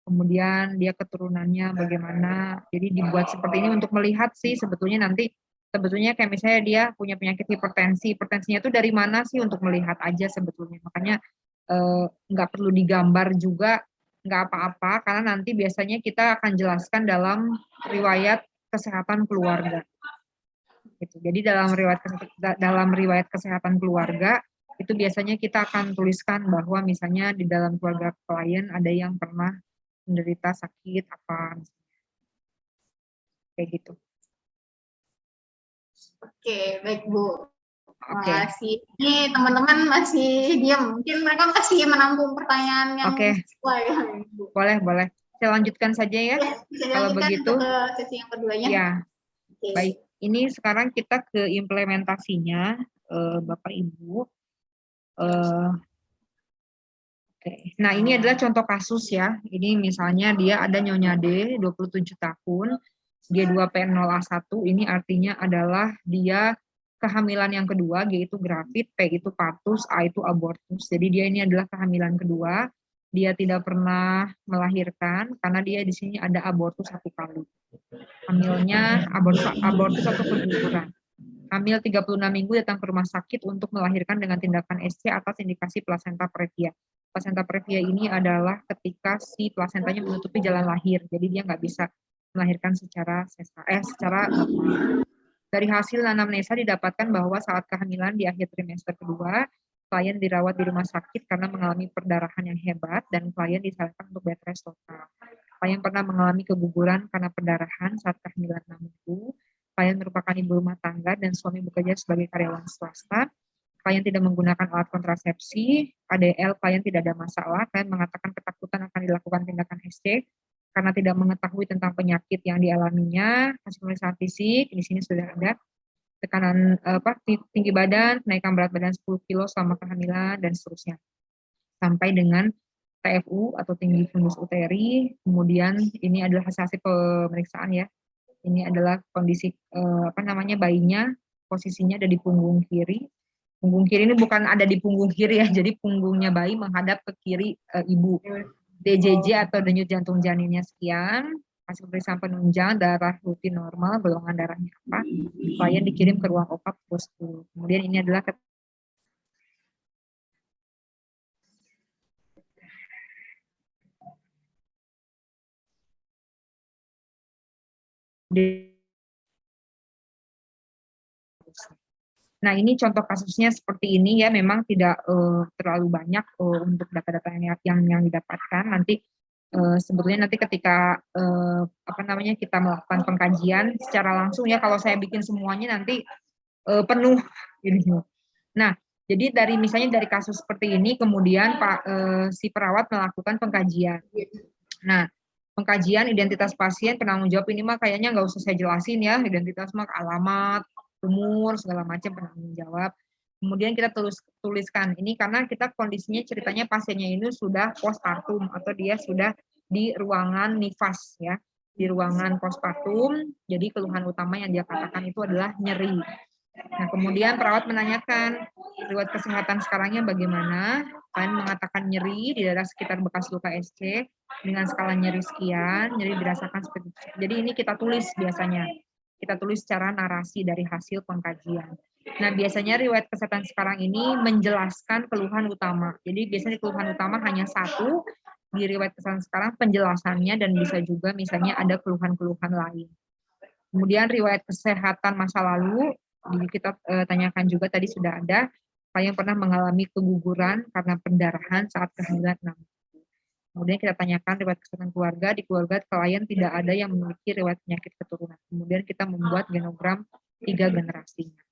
kemudian dia keturunannya bagaimana. Jadi dibuat seperti ini untuk melihat sih sebetulnya nanti kayak misalnya dia punya penyakit hipertensi, hipertensinya itu dari mana sih untuk melihat aja sebetulnya. Makanya nggak perlu digambar juga, nggak apa-apa, karena nanti biasanya kita akan jelaskan dalam riwayat kesehatan keluarga. Gitu. Jadi dalam riwayat kesehatan keluarga itu biasanya kita akan tuliskan bahwa misalnya di dalam keluarga klien ada yang pernah menderita sakit apa, kayak gitu. Oke, baik Bu. Oke. Makasih. Ini teman-teman masih diam. Mungkin mereka masih menampung pertanyaan yang sesuai. Boleh. Saya lanjutkan saja ya. Kalau begitu. Ke sesi yang keduanya. Ya. Okay. Baik. Ini sekarang kita ke implementasinya, Bapak Ibu. Oke. Nah, ini adalah contoh kasus ya. Ini misalnya dia ada Nyonya D, 27 tahun, G2P0A1, ini artinya adalah dia kehamilan yang kedua, G itu gravid, P itu patus, A itu abortus. Jadi dia ini adalah kehamilan kedua. Dia tidak pernah melahirkan karena dia di sini ada abortus 1 kali. Hamilnya abortus atau keguguran. Hamil 36 minggu datang ke rumah sakit untuk melahirkan dengan tindakan SC atas indikasi plasenta previa. Plasenta previa ini adalah ketika si plasentanya menutupi jalan lahir, jadi dia nggak bisa melahirkan secara normal. Dari hasil anamnesa didapatkan bahwa saat kehamilan di akhir trimester kedua, klien dirawat di rumah sakit karena mengalami perdarahan yang hebat dan klien disarankan untuk bed rest total. Klien pernah mengalami keguguran karena perdarahan saat kehamilan 6 minggu. Klien merupakan ibu rumah tangga dan suami bekerja sebagai karyawan swasta. Klien tidak menggunakan alat kontrasepsi, ADL klien tidak ada masalah, klien mengatakan ketakutan akan dilakukan tindakan SC karena tidak mengetahui tentang penyakit yang dialaminya. Hasil pemeriksaan fisik di sini sudah ada tekanan tinggi badan, kenaikan berat badan 10 kilo selama kehamilan dan seterusnya. Sampai dengan TFU atau tinggi fundus uteri. Kemudian ini adalah hasil pemeriksaan ya. Ini adalah kondisi bayinya, posisinya ada di punggung kiri. Punggung kiri ini bukan ada di punggung kiri ya, jadi punggungnya bayi menghadap ke kiri ibu. DJJ atau denyut jantung janinnya sekian, hasil pemeriksaan penunjang, darah rutin normal, golongan darahnya apa, klien dikirim ke ruang OPAP pos 10. Kemudian ini adalah Nah, ini contoh kasusnya seperti ini ya, memang tidak terlalu banyak untuk data-data yang didapatkan. Nanti sebetulnya nanti ketika kita melakukan pengkajian secara langsung ya, kalau saya bikin semuanya nanti penuh gitu. Nah, jadi misalnya dari kasus seperti ini kemudian si perawat melakukan pengkajian. Nah, pengkajian identitas pasien, penanggung jawab ini mah kayaknya nggak usah saya jelasin ya, identitas mah alamat, umur, segala macam penanggung jawab. Kemudian kita tuliskan ini karena kita kondisinya ceritanya pasiennya ini sudah postpartum atau dia sudah di ruangan nifas ya, di ruangan postpartum. Jadi keluhan utama yang dia katakan itu adalah nyeri. Nah, kemudian perawat menanyakan riwayat kesehatan sekarangnya bagaimana. Klien mengatakan nyeri di daerah sekitar bekas luka SC dengan skala nyeri sekian, nyeri dirasakan seperti itu. Jadi ini kita tulis biasanya. Kita tulis secara narasi dari hasil pengkajian. Nah, biasanya riwayat kesehatan sekarang ini menjelaskan keluhan utama. Jadi biasanya keluhan utama hanya satu di riwayat kesehatan sekarang, penjelasannya, dan bisa juga misalnya ada keluhan-keluhan lain. Kemudian riwayat kesehatan masa lalu, kita tanyakan juga tadi sudah ada, klien pernah mengalami keguguran karena pendarahan saat kehamilan 6 minggu. Kemudian kita tanyakan riwayat kesehatan keluarga, di keluarga klien tidak ada yang memiliki riwayat penyakit keturunan. Kemudian kita membuat genogram 3 generasinya.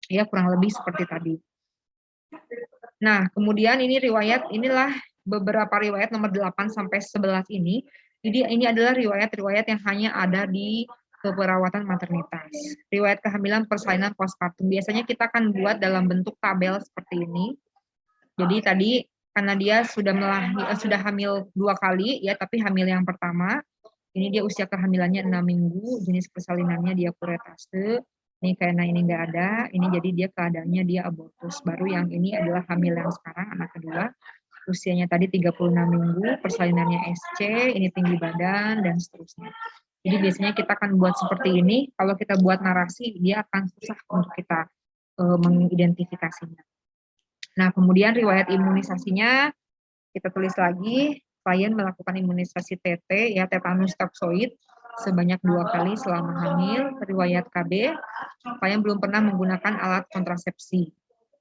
Ya, kurang lebih seperti tadi. Nah, kemudian inilah beberapa riwayat nomor 8 sampai 11 ini. Jadi ini adalah riwayat-riwayat yang hanya ada di keperawatan maternitas. Riwayat kehamilan persalinan postpartum. Biasanya kita akan buat dalam bentuk tabel seperti ini. Jadi tadi karena dia sudah hamil 2 kali ya, tapi hamil yang pertama, ini dia usia kehamilannya 6 minggu, jenis persalinannya dia kuretase. Ini karena ini enggak ada, ini jadi dia keadaannya dia abortus. Baru yang ini adalah hamil yang sekarang, anak kedua. Usianya tadi 36 minggu, persalinannya SC, ini tinggi badan, dan seterusnya. Jadi biasanya kita akan buat seperti ini, kalau kita buat narasi, dia akan susah untuk kita mengidentifikasinya. Nah, kemudian riwayat imunisasinya, kita tulis lagi, klien melakukan imunisasi TT, ya tetanus toxoid, sebanyak 2 kali selama hamil. Riwayat KB, klien belum pernah menggunakan alat kontrasepsi.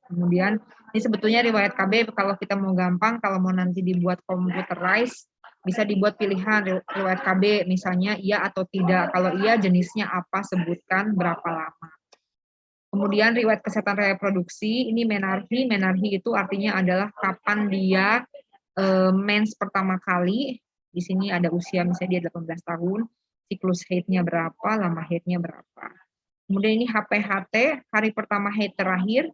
Kemudian, ini sebetulnya riwayat KB, kalau kita mau gampang, kalau mau nanti dibuat computerized, bisa dibuat pilihan riwayat KB, misalnya iya atau tidak. Kalau iya, jenisnya apa, sebutkan berapa lama. Kemudian riwayat kesehatan reproduksi, ini menarche. Menarche itu artinya adalah kapan dia mens pertama kali. Di sini ada usia, misalnya dia 18 tahun, siklus haid-nya berapa, lama haid-nya berapa. Kemudian ini HPHT, hari pertama haid terakhir.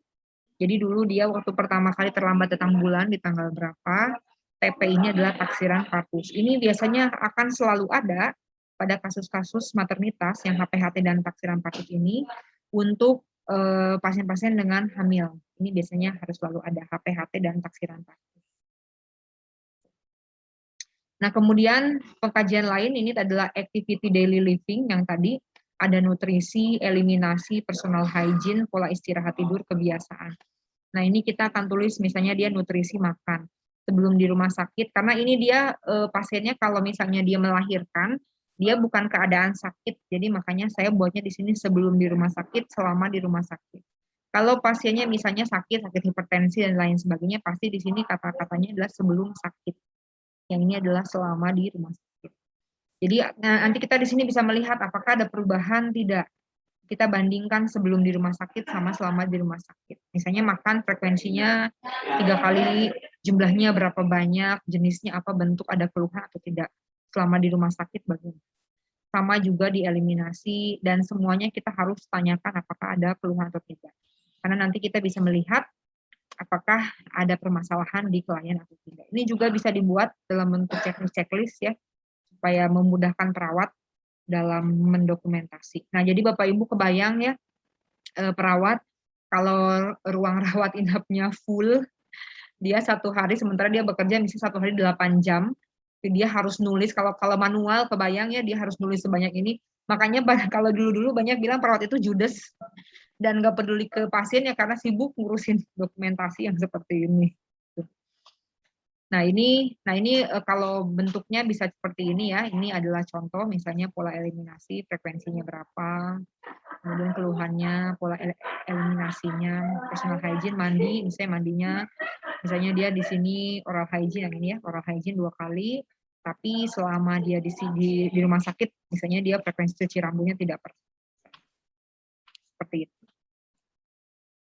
Jadi dulu dia waktu pertama kali terlambat datang bulan di tanggal berapa. TP ini adalah taksiran partus. Ini biasanya akan selalu ada pada kasus-kasus maternitas yang HPHT dan taksiran partus ini untuk pasien-pasien dengan hamil. Ini biasanya harus selalu ada HPHT dan taksiran partus. Nah, kemudian pengkajian lain ini adalah activity daily living yang tadi ada nutrisi, eliminasi, personal hygiene, pola istirahat tidur, kebiasaan. Nah, ini kita akan tulis misalnya dia nutrisi makan sebelum di rumah sakit, karena ini dia pasiennya kalau misalnya dia melahirkan, dia bukan keadaan sakit, jadi makanya saya buatnya di sini sebelum di rumah sakit, selama di rumah sakit. Kalau pasiennya misalnya sakit hipertensi dan lain sebagainya, pasti di sini kata-katanya adalah sebelum sakit. Yang ini adalah selama di rumah sakit. Jadi nanti kita di sini bisa melihat apakah ada perubahan tidak. Kita bandingkan sebelum di rumah sakit sama selama di rumah sakit. Misalnya makan frekuensinya 3 kali, jumlahnya berapa banyak, jenisnya apa, bentuk, ada keluhan atau tidak. Selama di rumah sakit bagaimana. Sama juga di eliminasi, dan semuanya kita harus tanyakan apakah ada keluhan atau tidak. Karena nanti kita bisa melihat apakah ada permasalahan di klien atau tidak. Ini juga bisa dibuat dalam bentuk checklist ya, supaya memudahkan perawat dalam mendokumentasi. Nah, jadi Bapak Ibu kebayang ya, perawat kalau ruang rawat inapnya full, dia 1 hari, sementara dia bekerja misalnya 1 hari 8 jam, dia harus nulis, kalau manual kebayang ya, dia harus nulis sebanyak ini. Makanya kalau dulu-dulu banyak bilang perawat itu judes dan nggak peduli ke pasien ya karena sibuk ngurusin dokumentasi yang seperti ini. Nah ini kalau bentuknya bisa seperti ini ya, ini adalah contoh misalnya pola eliminasi, frekuensinya berapa, kemudian keluhannya, pola eliminasinya, personal hygiene, mandi, misalnya mandinya, misalnya dia di sini oral hygiene yang ini ya, oral hygiene 2 kali, tapi selama dia di rumah sakit, misalnya dia frekuensi cuci rambutnya tidak pernah. Seperti itu.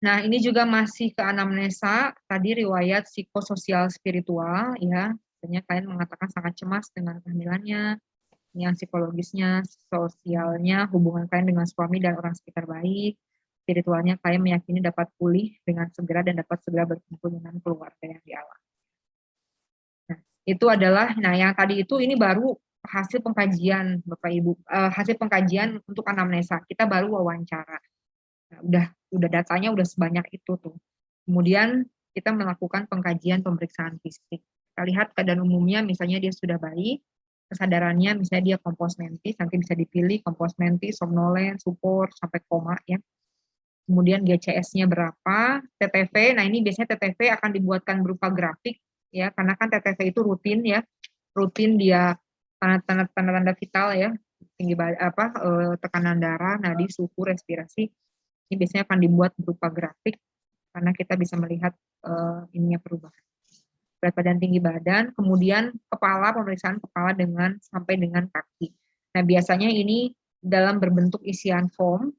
Nah, ini juga masih ke anamnesa, tadi riwayat psikososial spiritual, ya. Misalnya kalian mengatakan sangat cemas dengan kehamilannya, yang psikologisnya, sosialnya, hubungan kalian dengan suami dan orang sekitar baik, spiritualnya kalian meyakini dapat pulih dengan segera dan dapat segera berkumpul dengan keluarga yang dialami. Nah, itu adalah, yang tadi itu ini baru hasil pengkajian, Bapak Ibu, hasil pengkajian untuk anamnesa, kita baru wawancara. Nah, udah datanya udah sebanyak itu tuh. Kemudian kita melakukan pengkajian pemeriksaan fisik. Kita lihat keadaan umumnya, misalnya dia sudah baik, kesadarannya misalnya dia kompos mentis, nanti bisa dipilih kompos mentis, somnolen, supor, sampai koma ya. Kemudian GCS-nya berapa, TTV, nah ini biasanya TTV akan dibuatkan berupa grafik ya, karena kan TTV itu rutin ya, rutin dia tanda-tanda vital ya, tinggi tekanan darah, nadi, suhu, respirasi. Ini biasanya akan dibuat berupa grafik karena kita bisa melihat ininya perubahan. Berat badan, tinggi badan, kemudian kepala, pemeriksaan kepala sampai dengan kaki. Nah, biasanya ini dalam berbentuk isian form.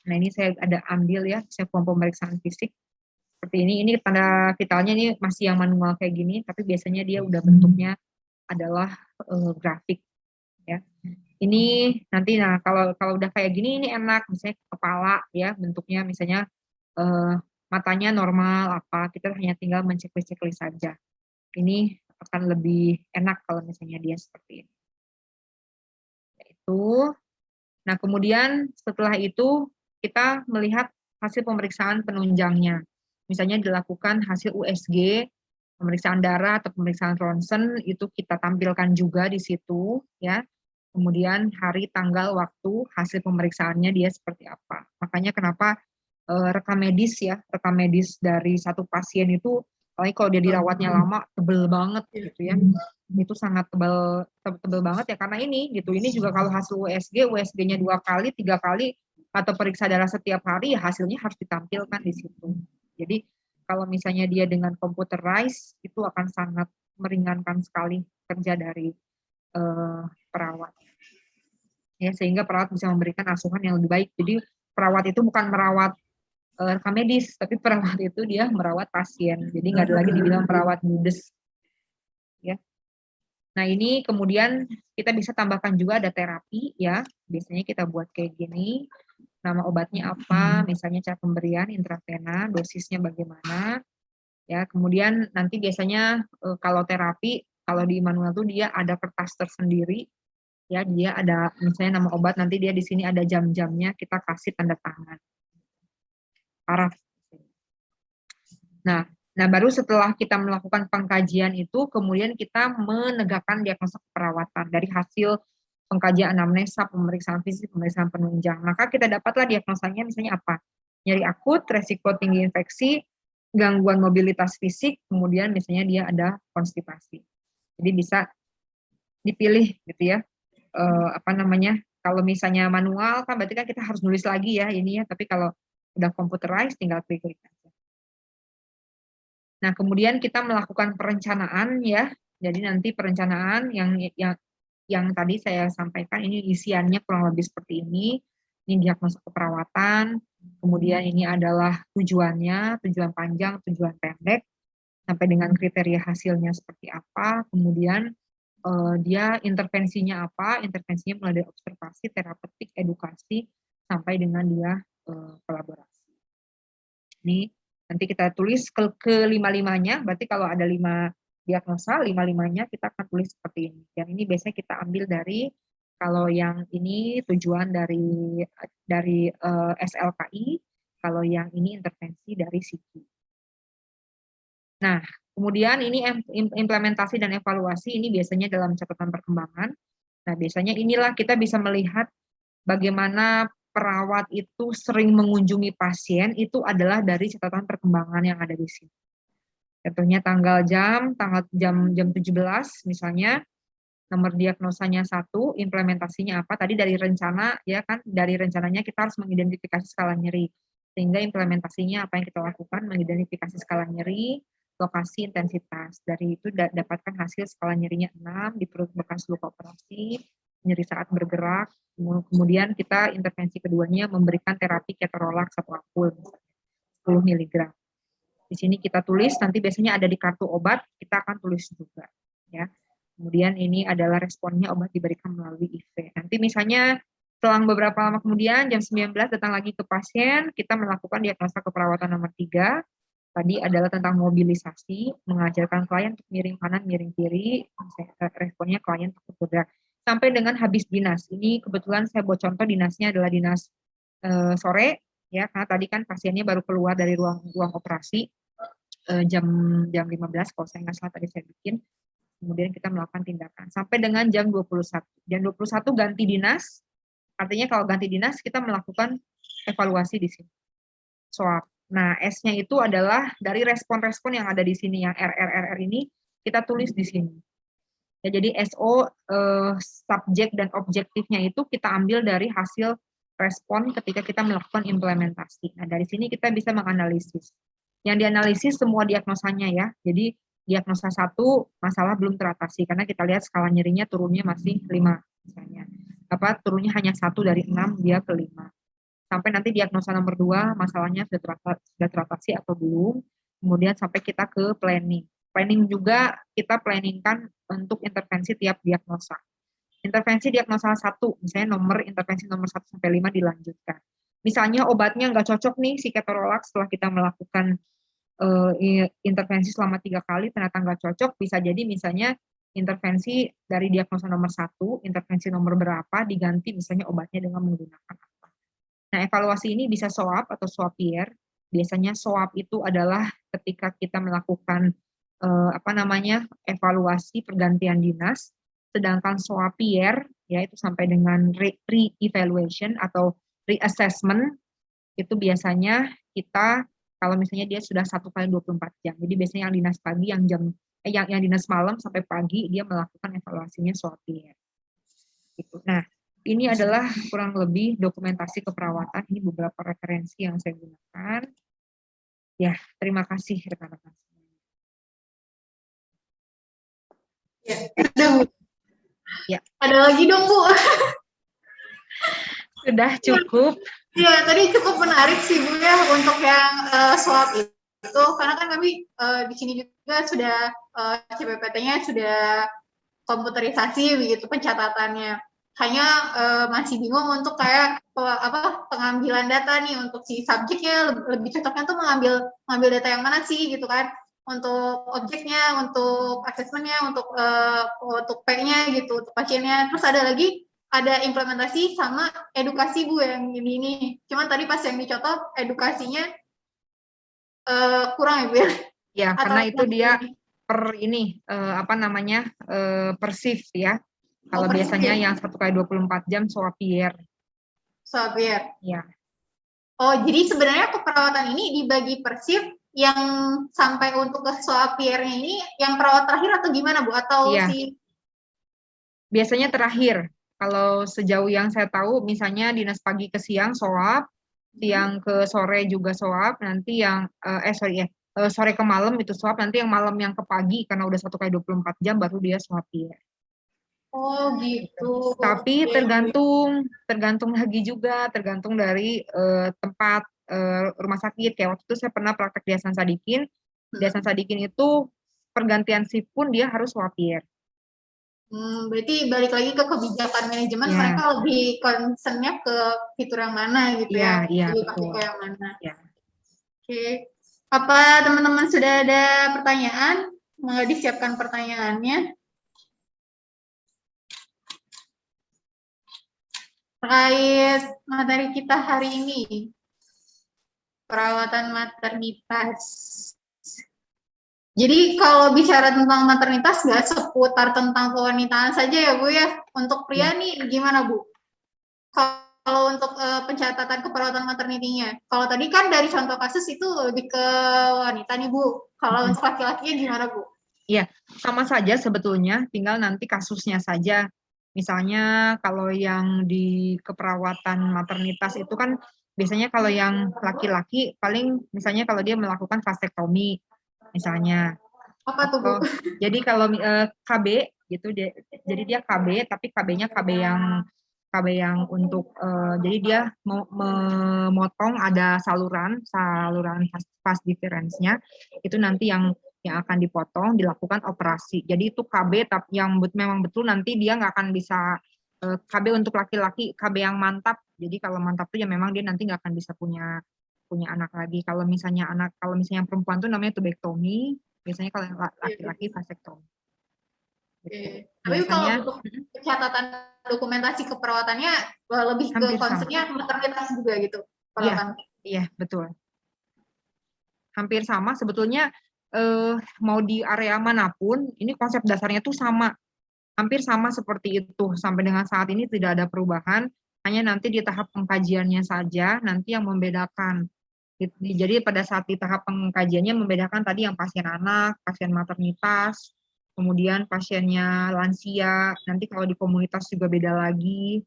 Nah, ini saya ada ambil ya, saya form pemeriksaan fisik. Seperti ini tanda vitalnya ini masih yang manual kayak gini, tapi biasanya dia udah bentuknya adalah grafik ya. Ini nanti kalau udah kayak gini ini enak, misalnya kepala ya bentuknya misalnya matanya normal apa, kita hanya tinggal menceklis-ceklis saja. Ini akan lebih enak kalau misalnya dia seperti ini. Itu. Nah, kemudian setelah itu kita melihat hasil pemeriksaan penunjangnya. Misalnya dilakukan hasil USG, pemeriksaan darah atau pemeriksaan ronsen itu kita tampilkan juga di situ ya. Kemudian hari, tanggal, waktu, hasil pemeriksaannya dia seperti apa. Makanya kenapa rekam medis dari satu pasien itu, apalagi kalau dia dirawatnya lama, tebel banget gitu ya. Itu sangat tebel banget ya karena ini gitu. Ini juga kalau hasil USG-nya 2 kali, 3 kali atau periksa darah setiap hari ya hasilnya harus ditampilkan di situ. Jadi kalau misalnya dia dengan computerized itu akan sangat meringankan sekali kerja dari perawat. Ya, sehingga perawat bisa memberikan asuhan yang lebih baik. Jadi perawat itu bukan merawat rekam medis, tapi perawat itu dia merawat pasien. Jadi nggak ada lagi dibilang perawat judes. Ya. Nah ini kemudian kita bisa tambahkan juga ada terapi ya. Biasanya kita buat kayak gini. Nama obatnya apa, misalnya cara pemberian intravena, dosisnya bagaimana. Ya, kemudian nanti biasanya kalau terapi, kalau di manual tuh dia ada kertas tersendiri. Ya, dia ada misalnya nama obat, nanti dia di sini ada jam-jamnya, kita kasih tanda tangan. Paraf. Nah, baru setelah kita melakukan pengkajian itu, kemudian kita menegakkan diagnosa keperawatan dari hasil pengkajian anamnesa, pemeriksaan fisik, pemeriksaan penunjang. Maka kita dapatlah diagnosanya misalnya apa? Nyeri akut, resiko tinggi infeksi, gangguan mobilitas fisik, kemudian misalnya dia ada konstipasi. Jadi bisa dipilih gitu ya. Kalau misalnya manual kan berarti kan kita harus nulis lagi ya ini ya, tapi kalau udah computerized tinggal klik-klik aja. Nah, kemudian kita melakukan perencanaan ya. Jadi nanti perencanaan yang tadi saya sampaikan ini isiannya kurang lebih seperti ini. Ini diagnosa keperawatan, kemudian ini adalah tujuannya, tujuan panjang, tujuan pendek, sampai dengan kriteria hasilnya seperti apa, kemudian dia intervensinya apa, intervensinya mulai dari observasi, terapeutik, edukasi, sampai dengan dia kolaborasi. Ini nanti kita tulis ke lima-limanya, berarti kalau ada 5 diagnosa, 5-5-nya kita akan tulis seperti ini. Yang ini biasanya kita ambil dari, kalau yang ini tujuan dari SLKI, kalau yang ini intervensi dari SIKI. Nah, kemudian ini implementasi dan evaluasi ini biasanya dalam catatan perkembangan. Nah, biasanya inilah kita bisa melihat bagaimana perawat itu sering mengunjungi pasien itu adalah dari catatan perkembangan yang ada di sini. Contohnya tanggal jam 17 misalnya, nomor diagnosanya 1, implementasinya apa? Tadi dari rencana ya kan, dari rencananya kita harus mengidentifikasi skala nyeri. Sehingga implementasinya apa yang kita lakukan, mengidentifikasi skala nyeri, lokasi, intensitas. Dari itu dapatkan hasil skala nyerinya 6 di perut bekas luka operasi, nyeri saat bergerak. Kemudian kita intervensi keduanya memberikan terapi ketorolax atau akul 10 mg. Di sini kita tulis, nanti biasanya ada di kartu obat, kita akan tulis juga ya. Kemudian ini adalah responnya obat diberikan melalui IV. Nanti misalnya selang beberapa lama kemudian jam 19 datang lagi ke pasien, kita melakukan diagnosa keperawatan nomor 3. Tadi adalah tentang mobilisasi, mengajarkan klien untuk miring kanan, miring kiri, responnya klien untuk bergerak. Sampai dengan habis dinas. Ini kebetulan saya buat contoh dinasnya adalah dinas sore, ya karena tadi kan pasiennya baru keluar dari ruang operasi jam 15 kalau saya nggak salah tadi saya bikin. Kemudian kita melakukan tindakan sampai dengan jam 21. Jam 21 ganti dinas. Artinya kalau ganti dinas kita melakukan evaluasi di sini. Swab. Nah, S-nya itu adalah dari respon-respon yang ada di sini, yang RR ini kita tulis di sini. Ya, jadi SO subjek dan objektifnya itu kita ambil dari hasil respon ketika kita melakukan implementasi. Nah, dari sini kita bisa menganalisis. Yang dianalisis semua diagnosanya ya. Jadi diagnosa 1 masalah belum teratasi karena kita lihat skala nyerinya turunnya masih 5 misalnya. Turunnya hanya 1 dari 6 dia ke 5. sampai nanti diagnosa nomor 2 masalahnya sudah teratasi atau belum, kemudian sampai kita ke planning. Planning juga kita planningkan untuk intervensi tiap diagnosa. Intervensi diagnosa 1, misalnya intervensi nomor 1 sampai 5 dilanjutkan. Misalnya obatnya nggak cocok nih si ketorolac setelah kita melakukan intervensi selama 3 kali ternyata nggak cocok, bisa jadi misalnya intervensi dari diagnosa nomor 1, intervensi nomor berapa diganti misalnya obatnya dengan menggunakan apa. Nah, evaluasi ini bisa SOAP atau SOAPIER. Biasanya SOAP itu adalah ketika kita melakukan evaluasi pergantian dinas, sedangkan SOAPIER ya itu sampai dengan re-evaluation atau reassessment itu biasanya kita kalau misalnya dia sudah 1 kali 24 jam. Jadi biasanya yang dinas pagi yang dinas malam sampai pagi dia melakukan evaluasinya SOAPIER. Gitu. Nah, ini adalah kurang lebih dokumentasi keperawatan. Ini beberapa referensi yang saya gunakan. Ya, terima kasih rekan-rekan. Ya, ada Bu. Ya. Ada lagi dong Bu. Sudah cukup. Iya, tadi cukup menarik sih Bu ya untuk yang swab itu, karena kan kami di sini juga sudah CPPT-nya sudah komputerisasi begitu pencatatannya. Hanya masih bingung untuk kayak pengambilan data nih untuk si subjeknya, lebih cocoknya tuh mengambil data yang mana sih gitu kan, untuk objeknya, untuk asesmennya, untuk P-nya gitu, untuk pasiennya. Terus ada implementasi sama edukasi Bu yang ini. Cuman tadi pas yang dicontoh edukasinya kurang ya Bu ya? Ya, karena itu dia per shift ya. Kalau biasanya yang 1 kali 24 jam SOAPIER. SOAPIER. Ya. Oh, jadi sebenarnya keperawatan ini dibagi per shift, yang sampai untuk ke SOAPIER-nya ini yang perawat terakhir atau gimana Bu? Atau iya. Biasanya terakhir. Kalau sejauh yang saya tahu, misalnya dinas pagi ke siang SOAP, siang ke sore juga SOAP, nanti yang sore ke malam itu SOAP, nanti yang malam yang ke pagi karena udah 1 kali 24 jam baru dia SOAPIER. Oh gitu. Tapi tergantung lagi juga, tergantung dari tempat rumah sakit. Kayak waktu itu saya pernah praktek di Hasan Sadikin. Di Hasan Sadikin itu pergantian shift pun dia harus SOAPIER. Berarti balik lagi ke kebijakan manajemen, mereka lebih concern-nya ke fitur yang mana gitu ya? Iya, lebih betul. ke yang mana? Ya. Oke. Apa teman-teman sudah ada pertanyaan? Mau disiapkan pertanyaannya? Terkait materi kita hari ini, perawatan maternitas. Jadi kalau bicara tentang maternitas nggak seputar tentang kewanitaan saja ya Bu ya. Untuk pria nih gimana Bu? Kalau untuk pencatatan keperawatan maternitinya, kalau tadi kan dari contoh kasus itu lebih ke wanita nih Bu. Kalau untuk laki-lakinya gimana Bu? Iya, sama saja sebetulnya, tinggal nanti kasusnya saja. Misalnya kalau yang di keperawatan maternitas itu kan biasanya kalau yang laki-laki paling misalnya kalau dia melakukan vastektomi misalnya. Apa tuh Bu? Jadi kalau KB gitu jadi dia KB tapi KB-nya KB yang untuk jadi dia memotong ada saluran vas deferensnya itu nanti yang akan dipotong, dilakukan operasi. Jadi itu KB yang memang betul nanti dia nggak akan bisa KB untuk laki-laki, KB yang mantap. Jadi kalau mantap tuh ya memang dia nanti nggak akan bisa punya anak lagi. Kalau misalnya yang perempuan tuh namanya tubektomi, biasanya kalau laki-laki vasektomi. Oke. Tapi kalau untuk pencatatan dokumentasi keperawatannya lebih ke konsepnya maternitas juga gitu. Iya, betul. Hampir sama sebetulnya. Mau di area manapun, ini konsep dasarnya tuh sama, hampir sama seperti itu. Sampai dengan saat ini tidak ada perubahan, hanya nanti di tahap pengkajiannya saja, nanti yang membedakan. Jadi pada saat di tahap pengkajiannya membedakan tadi yang pasien anak, pasien maternitas, kemudian pasiennya lansia, nanti kalau di komunitas juga beda lagi,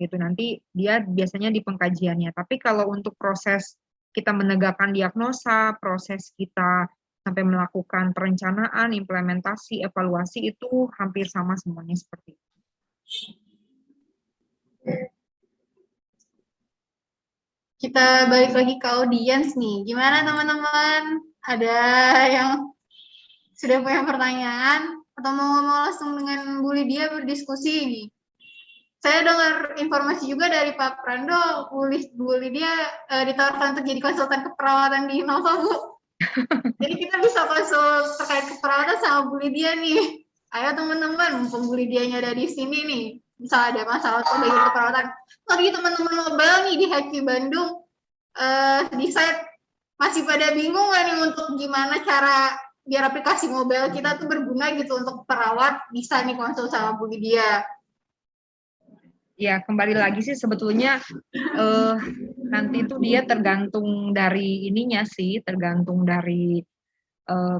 gitu. Nanti dia biasanya di pengkajiannya. Tapi kalau untuk proses kita menegakkan diagnosa, proses kita sampai melakukan perencanaan, implementasi, evaluasi itu hampir sama semuanya seperti itu. kita balik lagi ke audiens nih. Gimana teman-teman? Ada yang sudah punya pertanyaan atau mau ngomong langsung dengan Bu Lydia berdiskusi nih? Saya dengar informasi juga dari Pak Prando, Bu Lydia ditawarkan untuk jadi konsultan keperawatan di Innova, Bu. Jadi kita bisa konsul terkait keperawatan sama Bu Lydia nih. Ayo teman-teman, mumpung Bu Lydianya ada di sini nih, bisa ada masalah untuk bagian keperawatan. Lagi teman-teman mobile nih di HQ Bandung, di site masih pada bingung nggak nih untuk gimana cara biar aplikasi mobile kita tuh berguna gitu untuk perawat, bisa nih konsul sama Bu Lydia. Ya, kembali lagi sih sebetulnya nanti itu dia tergantung dari ininya sih, tergantung dari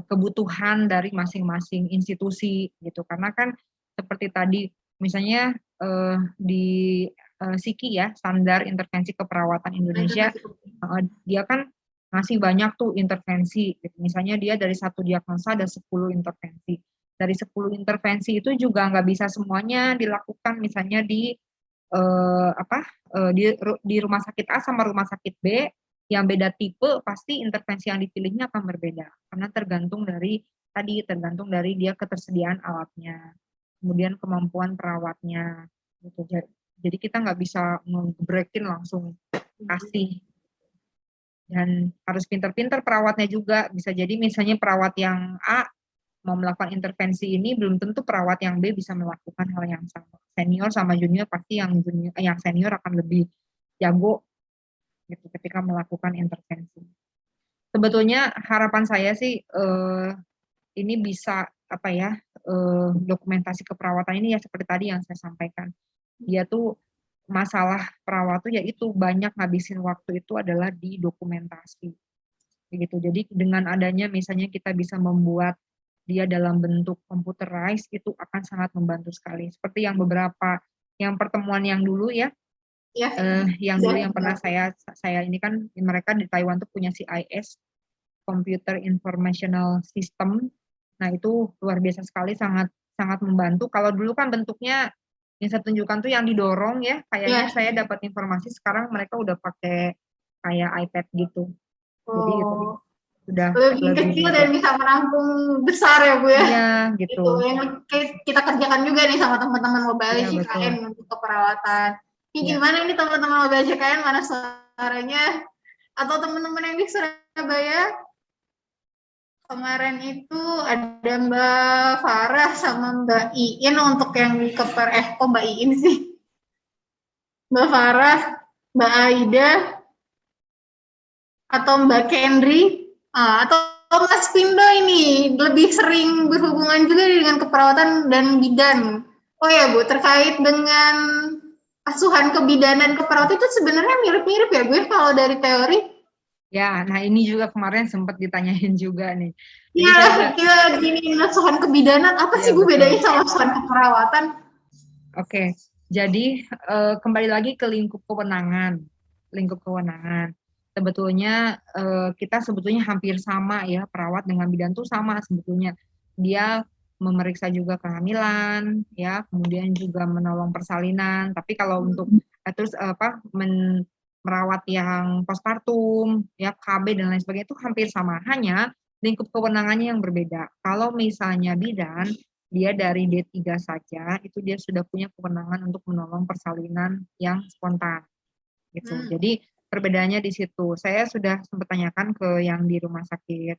kebutuhan dari masing-masing institusi gitu. Karena kan seperti tadi misalnya di SIKI ya, Standar Intervensi Keperawatan Indonesia, dia kan ngasih banyak tuh intervensi. Gitu. Misalnya dia dari 1 diagnosa ada 10 intervensi. Dari 10 intervensi itu juga nggak bisa semuanya dilakukan misalnya di di rumah sakit A sama rumah sakit B yang beda tipe, pasti intervensi yang dipilihnya akan berbeda karena tergantung dari dia ketersediaan alatnya, kemudian kemampuan perawatnya gitu. Jadi kita nggak bisa ngebreakin langsung kasih, dan harus pinter-pinter perawatnya juga. Bisa jadi misalnya perawat yang A mau melakukan intervensi ini, belum tentu perawat yang B bisa melakukan hal yang sama. Senior sama junior pasti yang senior akan lebih jago gitu ketika melakukan intervensi. Sebetulnya harapan saya sih ini bisa dokumentasi keperawatan ini ya seperti tadi yang saya sampaikan. Dia tuh masalah perawat tuh yaitu banyak ngabisin waktu itu adalah di dokumentasi. Begitu. Jadi dengan adanya misalnya kita bisa membuat dia dalam bentuk computerized, itu akan sangat membantu sekali. Seperti yang pertemuan yang dulu ya, yang pernah saya ini kan mereka di Taiwan tuh punya CIS, Computer Informational System. Nah itu luar biasa sekali, sangat membantu. Kalau dulu kan bentuknya yang saya tunjukkan tuh yang didorong ya, kayaknya saya dapat informasi sekarang mereka udah pakai kayak iPad gitu. Jadi sudah lebih kecil dan bisa menampung besar ya Bu ya. Iya gitu. Itu yang kita kerjakan juga nih sama teman-teman mobile JKN untuk keperawatan. Ini gimana nih teman-teman mobile JKN, mana suaranya? Atau teman-teman yang di Surabaya? Kemarin itu ada Mbak Farah sama Mbak Iin untuk yang di kok Mbak Iin sih? Mbak Farah, Mbak Aida, atau Mbak Kendri, atau Mas Pindo ini lebih sering berhubungan juga dengan keperawatan dan bidan. Oh ya Bu, terkait dengan asuhan kebidanan keperawatan itu sebenarnya mirip-mirip ya Bu kalau dari teori? Ya, nah ini juga kemarin sempat ditanyain juga nih. Iya, kita gini asuhan kebidanan, apa sih Bu bedanya sama asuhan keperawatan? Oke, jadi kembali lagi ke lingkup kewenangan. Sebetulnya kita sebetulnya hampir sama ya, perawat dengan bidan tuh sama sebetulnya. Dia memeriksa juga kehamilan, ya, kemudian juga menolong persalinan. Tapi kalau untuk merawat yang postpartum, ya KB dan lain sebagainya itu hampir sama. Hanya lingkup kewenangannya yang berbeda. Kalau misalnya bidan, dia dari D3 saja, itu dia sudah punya kewenangan untuk menolong persalinan yang spontan. Gitu. Jadi perbedaannya di situ. Saya sudah sempat tanyakan ke yang di rumah sakit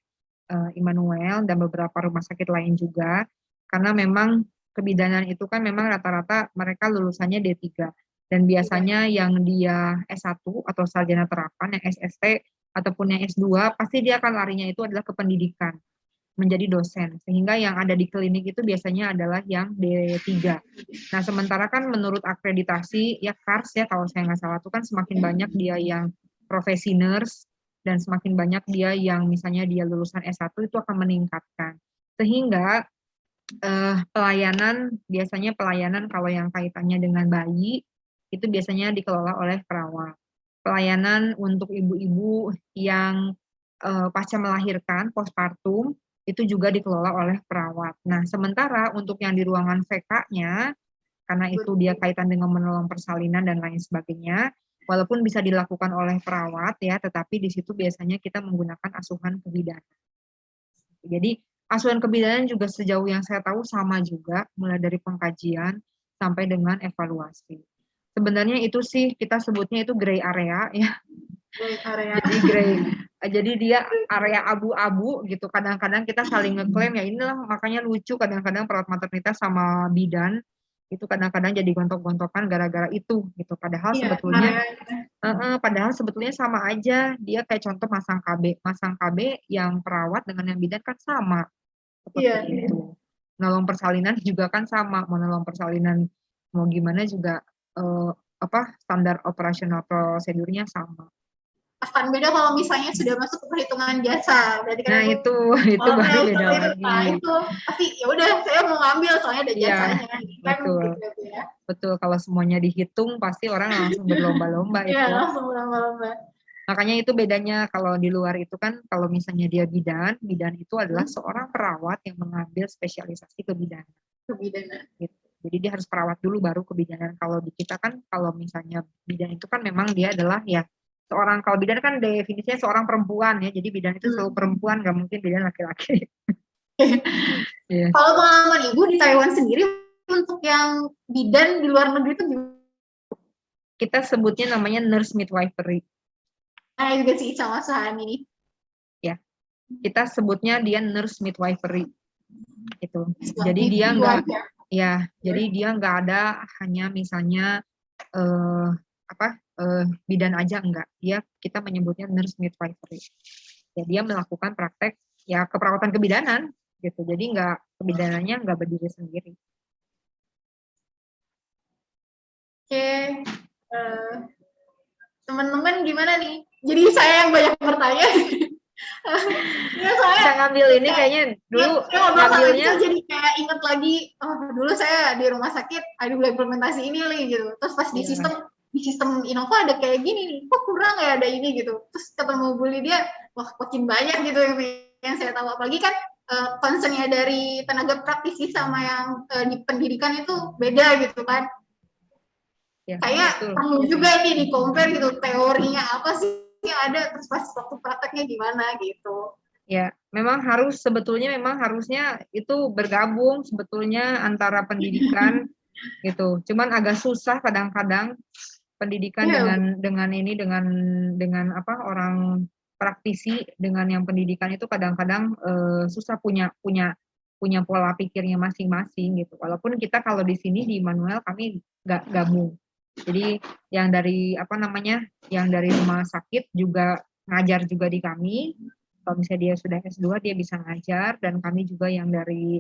Immanuel dan beberapa rumah sakit lain juga, karena memang kebidanan itu kan memang rata-rata mereka lulusannya D3. Dan biasanya yang dia S1 atau sarjana terapan, yang SST ataupun yang S2, pasti dia akan larinya itu adalah ke pendidikan, menjadi dosen. Sehingga yang ada di klinik itu biasanya adalah yang D3. Nah, sementara kan menurut akreditasi, ya KARS ya, kalau saya nggak salah, itu kan semakin banyak dia yang profesi nurse, dan semakin banyak dia yang misalnya dia lulusan S1 itu akan meningkatkan. Sehingga biasanya pelayanan kalau yang kaitannya dengan bayi, itu biasanya dikelola oleh perawat. Pelayanan untuk ibu-ibu yang pasca melahirkan, postpartum, itu juga dikelola oleh perawat. Nah, sementara untuk yang di ruangan VK-nya, karena itu dia kaitan dengan menolong persalinan dan lain sebagainya, Walaupun bisa dilakukan oleh perawat ya, tetapi di situ biasanya kita menggunakan asuhan kebidanan. Jadi asuhan kebidanan juga sejauh yang saya tahu sama juga, mulai dari pengkajian sampai dengan evaluasi. Sebenarnya itu sih kita sebutnya itu gray area ya. Area. Jadi jadi dia area abu-abu gitu. Kadang-kadang kita saling ngeklaim ya, inilah makanya lucu kadang-kadang perawat maternitas sama bidan itu kadang-kadang jadi gontok-gontokan gara-gara itu gitu. Padahal sebetulnya sama aja. Dia kayak contoh masang KB yang perawat dengan yang bidan kan sama seperti itu. Nolong persalinan juga kan sama. Mau nolong persalinan mau gimana juga standar operasional prosedurnya sama. Akan beda kalau misalnya sudah masuk ke perhitungan jasa, berarti kan itu baru beda lagi. Nah itu pasti ya udah saya mau ngambil soalnya ada jasanya. Betul. Kan, gitu ya. Betul, kalau semuanya dihitung pasti orang langsung berlomba-lomba itu. Iya, langsung berlomba-lomba. Makanya itu bedanya kalau di luar itu kan kalau misalnya dia bidan itu adalah seorang perawat yang mengambil spesialisasi kebidanan. Gitu. Jadi dia harus perawat dulu baru kebidanan. Kalau di kita kan kalau misalnya bidan itu kan memang dia adalah ya kalau bidan kan definisinya seorang perempuan ya, jadi bidan itu selalu perempuan, nggak mungkin bidan laki-laki. Yeah. Kalau pengalaman Ibu di Taiwan sendiri untuk yang bidan di luar negeri itu gimana? Kita sebutnya namanya nurse midwifery. Nah juga sih sama Sahani. Ya, kita sebutnya dia nurse midwifery. Itu. Jadi dia nggak jadi dia nggak ada hanya misalnya bidan aja enggak. Kita menyebutnya nurse midwifery. Ya, dia melakukan praktek ya keperawatan kebidanan gitu. Jadi kebidanannya nggak berdiri sendiri. Oke. Teman-teman gimana nih? Jadi saya yang banyak bertanya. Ya, saya ngambil ini kayaknya dulu ngambilnya jadi kayak inget lagi dulu saya di rumah sakit ada implementasi ini nih gitu. Terus pas di sistem Innova ada kayak gini nih, kok kurang ya ada ini gitu. Terus ketemu Bu Lydia, wah makin banyak gitu yang saya tahu. Apalagi kan concernnya dari tenaga praktisi sama yang di pendidikan itu beda gitu kan. Ya, kayak perlu juga ini di compare gitu, teorinya apa sih yang ada, terus pas waktu prakteknya gimana gitu. Ya, sebetulnya harusnya itu bergabung sebetulnya antara pendidikan gitu. Cuman agak susah kadang-kadang pendidikan dengan orang praktisi dengan yang pendidikan itu kadang-kadang susah punya pola pikirnya masing-masing gitu. Walaupun kita kalau di sini di Immanuel kami nggak gabung. Jadi yang dari yang dari rumah sakit juga ngajar juga di kami. Kalau misalnya dia sudah S2 dia bisa ngajar, dan kami juga yang dari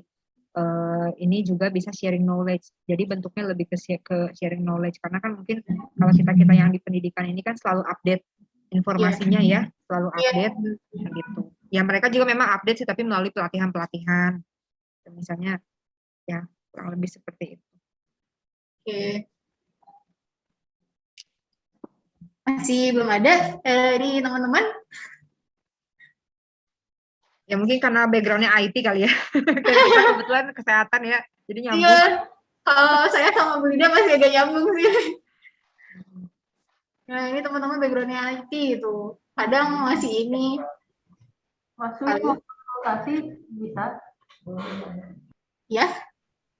ini juga bisa sharing knowledge. Jadi bentuknya lebih ke sharing knowledge, karena kan mungkin kalau kita yang di pendidikan ini kan selalu update informasinya ya, selalu update gitu. Ya mereka juga memang update sih, tapi melalui pelatihan-pelatihan. Misalnya ya kurang lebih seperti itu. Oke. Masih belum ada dari teman-teman? Ya mungkin karena background-nya IT kali ya. Kita kebetulan kesehatan ya, jadi nyambung. Iya, kalau saya sama Bu Lydia masih agak nyambung sih. Nah ini teman-teman background-nya IT itu, kadang masih ini. Masuk konsultasi bisa. Ya,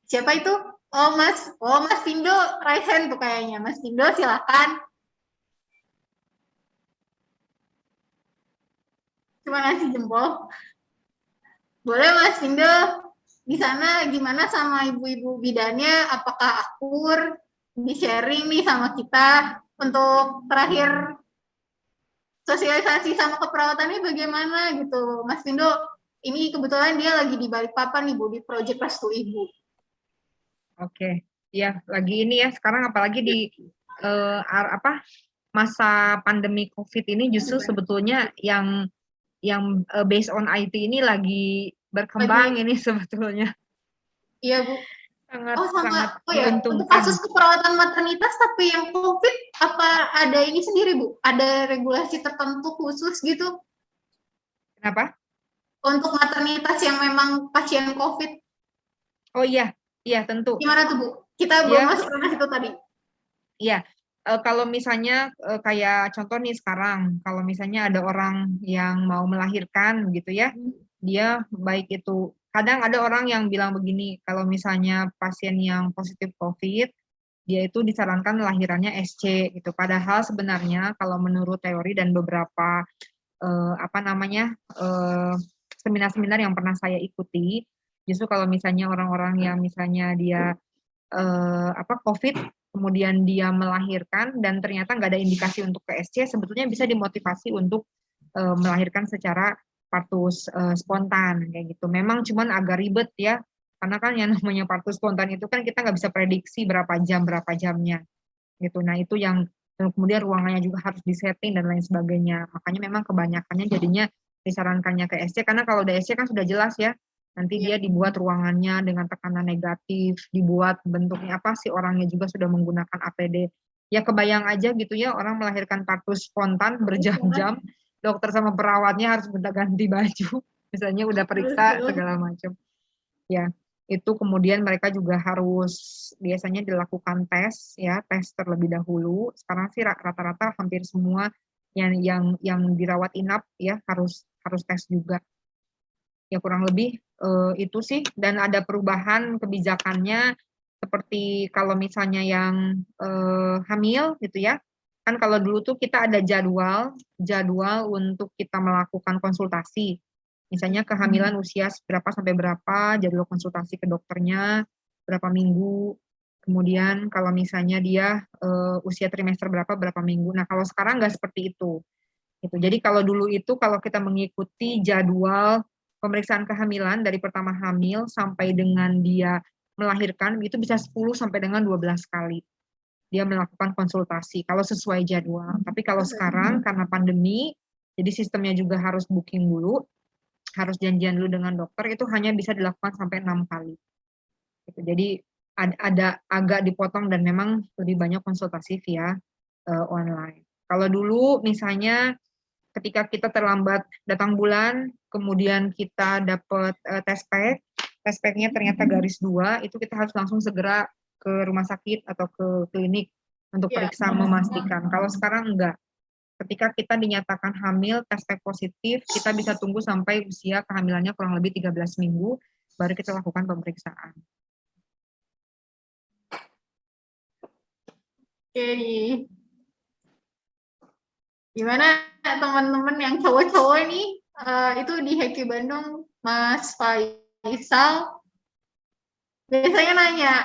siapa itu? Oh Mas Pindo, raise hand tuh kayaknya. Mas Pindo silakan. Cuma ngasih jempol. Boleh Mas Pindo, di sana gimana sama ibu-ibu bidannya? Apakah akur? Di-sharing nih sama kita untuk terakhir sosialisasi sama keperawatannya bagaimana gitu. Mas Pindo, ini kebetulan dia lagi di Balikpapan nih Bu, di Project Restu Ibu. Oke, ya lagi ini ya sekarang apalagi di masa pandemi COVID ini justru sebetulnya yang based on IT ini lagi berkembang ini sebetulnya. Iya Bu. Sangat untuk kasus keperawatan maternitas tapi yang COVID apa ada ini sendiri Bu? Ada regulasi tertentu khusus gitu? Kenapa? Untuk maternitas yang memang pasien COVID. Oh iya tentu. Gimana tuh Bu? Kita belum masuk ke situ tadi. Iya, kalau misalnya kayak contoh nih sekarang, kalau misalnya ada orang yang mau melahirkan gitu ya, dia baik itu kadang ada orang yang bilang begini, kalau misalnya pasien yang positif COVID, dia itu disarankan lahirannya SC gitu. Padahal sebenarnya kalau menurut teori dan beberapa apa namanya seminar-seminar yang pernah saya ikuti, justru kalau misalnya orang-orang yang misalnya dia COVID, kemudian dia melahirkan dan ternyata nggak ada indikasi untuk PSC, sebetulnya bisa dimotivasi untuk melahirkan secara partus spontan kayak gitu. Memang cuman agak ribet ya, karena kan yang namanya partus spontan itu kan kita nggak bisa prediksi berapa jamnya gitu. Nah itu yang kemudian ruangannya juga harus disetting dan lain sebagainya. Makanya memang kebanyakannya jadinya disarankannya ke SC, karena kalau udah SC kan sudah jelas ya, nanti dia dibuat ruangannya dengan tekanan negatif, dibuat bentuknya apa sih, orangnya juga sudah menggunakan APD. Ya kebayang aja gitu ya, orang melahirkan partus spontan berjam-jam, dokter sama perawatnya harus ganti baju, misalnya udah periksa segala macam. Ya, itu kemudian mereka juga harus biasanya dilakukan tes ya, tes terlebih dahulu. Sekarang sih rata-rata hampir semua yang dirawat inap ya harus tes juga. Ya kurang lebih itu sih, dan ada perubahan kebijakannya seperti kalau misalnya yang hamil gitu ya. Kan kalau dulu tuh kita ada jadwal untuk kita melakukan konsultasi. Misalnya kehamilan usia berapa sampai berapa, jadwal konsultasi ke dokternya, berapa minggu. Kemudian kalau misalnya dia usia trimester berapa minggu. Nah kalau sekarang nggak seperti itu. Gitu. Jadi kalau dulu itu kalau kita mengikuti jadwal pemeriksaan kehamilan dari pertama hamil sampai dengan dia melahirkan, itu bisa 10 sampai dengan 12 kali dia melakukan konsultasi kalau sesuai jadwal. Tapi kalau sekarang karena pandemi, jadi sistemnya juga harus booking dulu, harus janjian dulu dengan dokter, itu hanya bisa dilakukan sampai 6 kali. Gitu. Jadi ada agak dipotong dan memang lebih banyak konsultasi via online. Kalau dulu misalnya ketika kita terlambat datang bulan, kemudian kita dapat tes packnya ternyata garis 2, itu kita harus langsung segera ke rumah sakit atau ke klinik untuk periksa memastikan. Kalau sekarang enggak. Ketika kita dinyatakan hamil, tes pack positif, kita bisa tunggu sampai usia kehamilannya kurang lebih 13 minggu, baru kita lakukan pemeriksaan. Oke, gimana teman-teman yang cowok-cowok nih, itu di Heki Bandung, Mas Faisal biasanya nanya,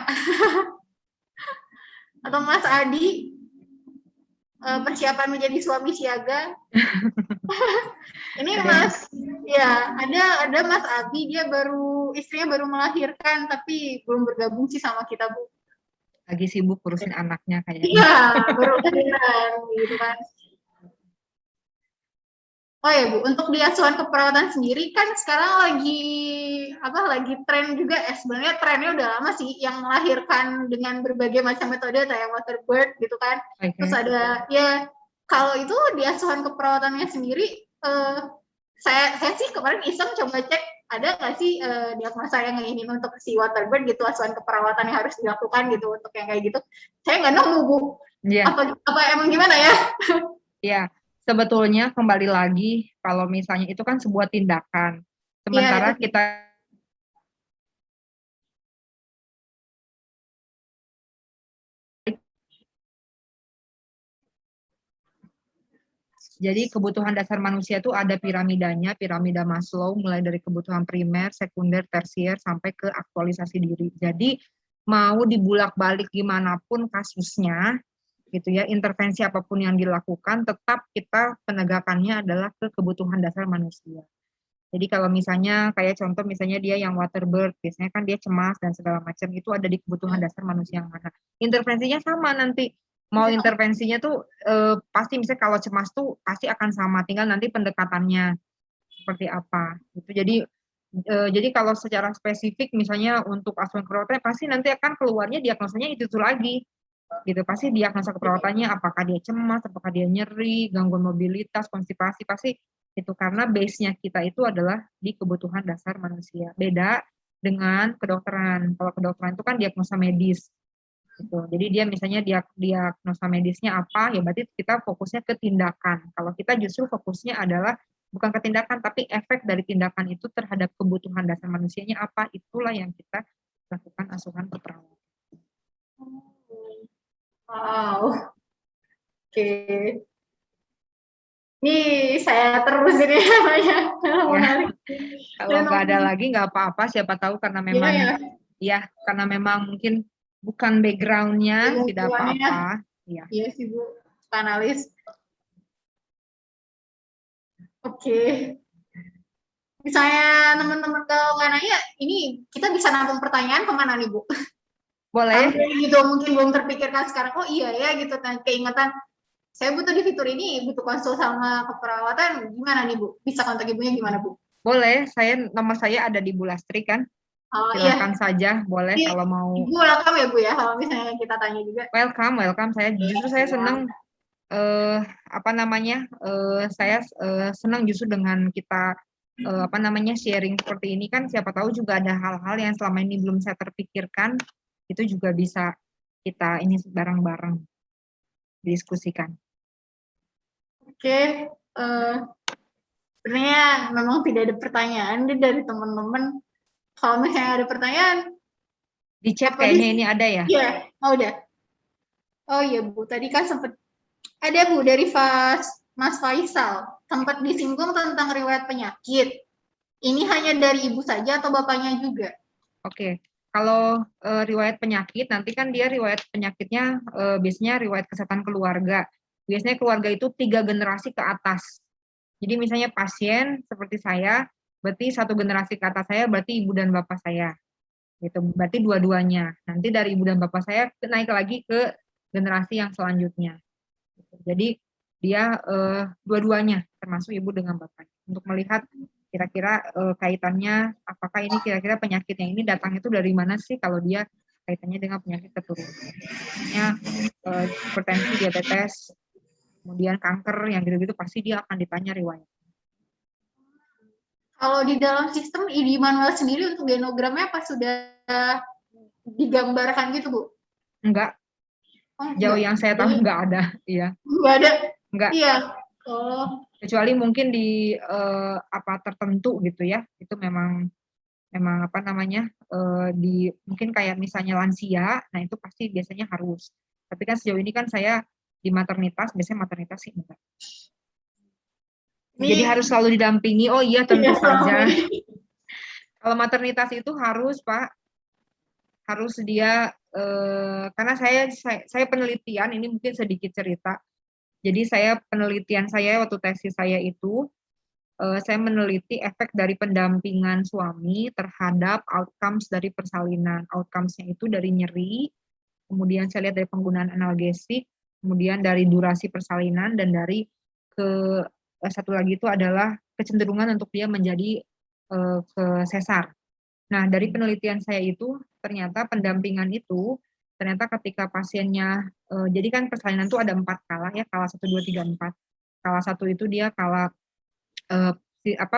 atau Mas Adi, persiapan menjadi suami siaga. Ini Mas, ya ada Mas Abi, dia istrinya baru melahirkan, tapi belum bergabung sih sama kita, Bu. Lagi sibuk urusin anaknya kayaknya. Iya, baru lahiran gitu kan. Oh ya Bu, untuk di asuhan keperawatan sendiri kan sekarang lagi tren juga ya. Sebenarnya trennya udah lama sih, yang melahirkan dengan berbagai macam metode kayak waterbirth gitu kan. Okay. Terus ada ya, kalau itu di asuhan keperawatannya sendiri, saya sih kemarin iseng coba cek ada nggak sih diagnosa yang ingin untuk si waterbirth gitu, asuhan keperawatan yang harus dilakukan gitu untuk yang kayak gitu. Saya nggak nemu Bu. Yeah. Apa emang gimana ya? Iya. Sebetulnya kembali lagi, kalau misalnya itu kan sebuah tindakan. Sementara kita jadi kebutuhan dasar manusia itu ada piramidanya, piramida Maslow, mulai dari kebutuhan primer, sekunder, tersier, sampai ke aktualisasi diri. Jadi mau dibulak-balik gimana pun kasusnya, gitu ya, intervensi apapun yang dilakukan, tetap kita penegakannya adalah ke kebutuhan dasar manusia. Jadi kalau misalnya kayak contoh misalnya dia yang waterbirth, biasanya kan dia cemas dan segala macam, itu ada di kebutuhan dasar manusia yang mana. Intervensinya sama nanti, mau intervensinya tuh pasti misalnya kalau cemas tuh pasti akan sama, tinggal nanti pendekatannya seperti apa. Gitu. Jadi kalau secara spesifik misalnya untuk asuhan keperawatan pasti nanti akan keluarnya diagnosanya itu lagi. Gitu, pasti diagnosa keperawatannya apakah dia cemas, apakah dia nyeri, gangguan mobilitas, konstipasi, pasti itu karena base-nya kita itu adalah di kebutuhan dasar manusia. Beda dengan kedokteran. Kalau kedokteran itu kan diagnosa medis. Gitu. Jadi dia misalnya diagnosa medisnya apa, ya berarti kita fokusnya ke tindakan. Kalau kita justru fokusnya adalah bukan ke tindakan, tapi efek dari tindakan itu terhadap kebutuhan dasar manusianya apa, itulah yang kita lakukan asuhan keperawatan. Wow, oke. Ini saya terus ini namanya. Kalau nggak ada lagi nggak apa-apa, siapa tahu karena memang karena memang mungkin bukan background-nya, tidak apa-apa. Iya sih Bu, analis. Oke. Misalnya teman-teman kalau nggak nanya, ini kita bisa nampung pertanyaan kemana nih Bu? Boleh. Gitu mungkin belum terpikirkan sekarang. Oh iya ya gitu kan, keingetan. Saya butuh di fitur ini, butuh konsul sama keperawatan, gimana nih Bu? Bisa kontak ibunya gimana Bu? Boleh, nomor saya ada di Bu Lastri kan? Silakan saja, boleh kalau mau. Ibu welcome ya Bu ya, kalau misalnya kita tanya juga. Welcome. Saya senang saya senang justru dengan kita sharing seperti ini kan, siapa tahu juga ada hal-hal yang selama ini belum saya terpikirkan, itu juga bisa kita ini bareng-bareng diskusikan. Oke, sebenarnya memang tidak ada pertanyaan dari teman-teman. Kalau misalnya ada pertanyaan, di chat kayaknya ini ada ya? Iya, udah. Oh iya Bu, tadi kan sempat ada Bu dari Mas Faisal, sempat disinggung tentang riwayat penyakit. Ini hanya dari ibu saja atau bapaknya juga? Oke. Kalau riwayat penyakit, nanti kan dia riwayat penyakitnya biasanya riwayat kesehatan keluarga. Biasanya keluarga itu 3 generasi ke atas. Jadi misalnya pasien seperti saya, berarti 1 generasi ke atas saya berarti ibu dan bapak saya. Gitu. Berarti dua-duanya. Nanti dari ibu dan bapak saya naik lagi ke generasi yang selanjutnya. Jadi dia dua-duanya termasuk ibu dengan bapak. Untuk melihat kira-kira kaitannya, apakah ini kira-kira penyakitnya ini datang itu dari mana sih kalau dia kaitannya dengan penyakit keturunan. Misalnya hipertensi, diabetes, kemudian kanker, yang gitu-gitu pasti dia akan ditanya riwayat. Kalau di dalam sistem ID manual sendiri untuk genogramnya apa sudah digambarkan gitu Bu? Enggak. Jauh yang saya tahu enggak ada. Iya. Enggak ada? Enggak. Iya. Oh. Kecuali mungkin di tertentu gitu ya, itu memang di mungkin kayak misalnya lansia, nah itu pasti biasanya harus. Tapi kan sejauh ini kan saya di maternitas, biasanya maternitas sih enggak. Jadi harus selalu didampingi. Oh iya, tentu saja. Kalau maternitas itu harus Pak, harus dia karena saya penelitian, ini mungkin sedikit cerita. Jadi penelitian saya waktu tesis saya itu, saya meneliti efek dari pendampingan suami terhadap outcomes dari persalinan. Outcomes-nya itu dari nyeri, kemudian saya lihat dari penggunaan analgesik, kemudian dari durasi persalinan, dan dari satu lagi itu adalah kecenderungan untuk dia menjadi ke sesar. Nah, dari penelitian saya itu, ternyata pendampingan itu, ternyata ketika pasiennya, jadi kan persalinan itu ada 4 kala ya, kala 1, 2, 3, 4. Kala 1 itu dia kala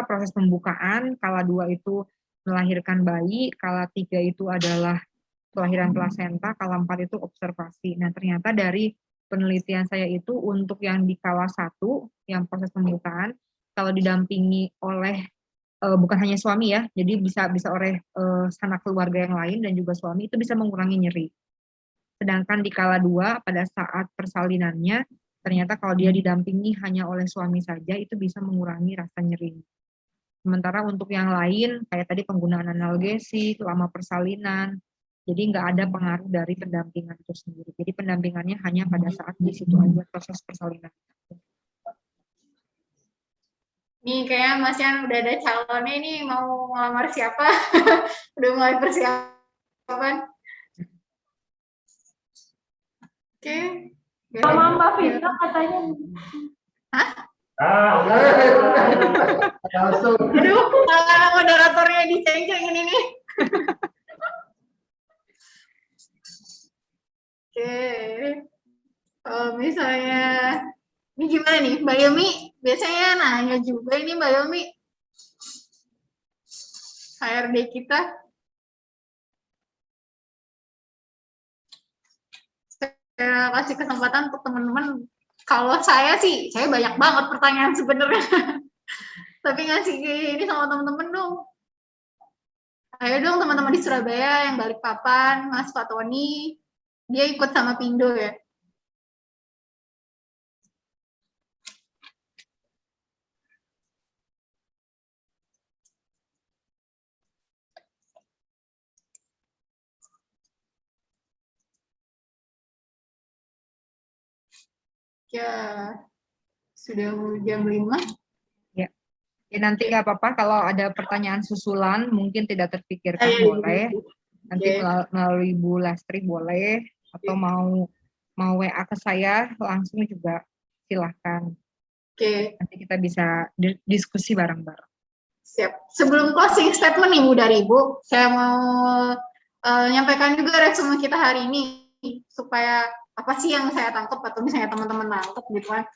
proses pembukaan, kala 2 itu melahirkan bayi, kala 3 itu adalah kelahiran plasenta, kala 4 itu observasi. Nah, ternyata dari penelitian saya itu untuk yang di kala 1, yang proses pembukaan, kalau didampingi oleh bukan hanya suami ya, jadi bisa oleh sanak keluarga yang lain dan juga suami, itu bisa mengurangi nyeri. Sedangkan di kala 2 pada saat persalinannya, ternyata kalau dia didampingi hanya oleh suami saja, itu bisa mengurangi rasa nyeri. Sementara untuk yang lain, kayak tadi penggunaan analgesik, lama persalinan, jadi nggak ada pengaruh dari pendampingan itu sendiri. Jadi pendampingannya hanya pada saat di situ aja proses persalinan. Nih kayaknya Mas Yan udah ada calonnya, ini mau ngelamar siapa? Udah mulai persiapan. Oke. Sama Mbak Fitna katanya. Hah? Langsung. Aduh, moderatornya diceng-cengin ini. Oke. Kalau misalnya, ini gimana nih, Mbak Yomi? Biasanya nanya juga ini Mbak Yomi. HRD kita. saya kasih kesempatan untuk teman-teman. Kalau saya sih, saya banyak banget pertanyaan sebenarnya. Tapi ngasih ini sama teman-teman dong. Ayo dong teman-teman di Surabaya yang Balikpapan, Mas Fatoni, dia ikut sama Pindo ya. Ya, sudah jam 5. Ya, nanti nggak apa-apa kalau ada pertanyaan susulan mungkin tidak terpikirkan boleh. Nanti melalui Bu Lastri boleh, atau mau WA ke saya langsung juga silahkan. Nanti kita bisa diskusi bareng-bareng. Siap. Sebelum closing statement nih Bu dari Ibu, saya mau nyampaikan juga resume kita hari ini supaya apa sih yang saya tangkap atau misalnya teman-teman nangkep gitu kan.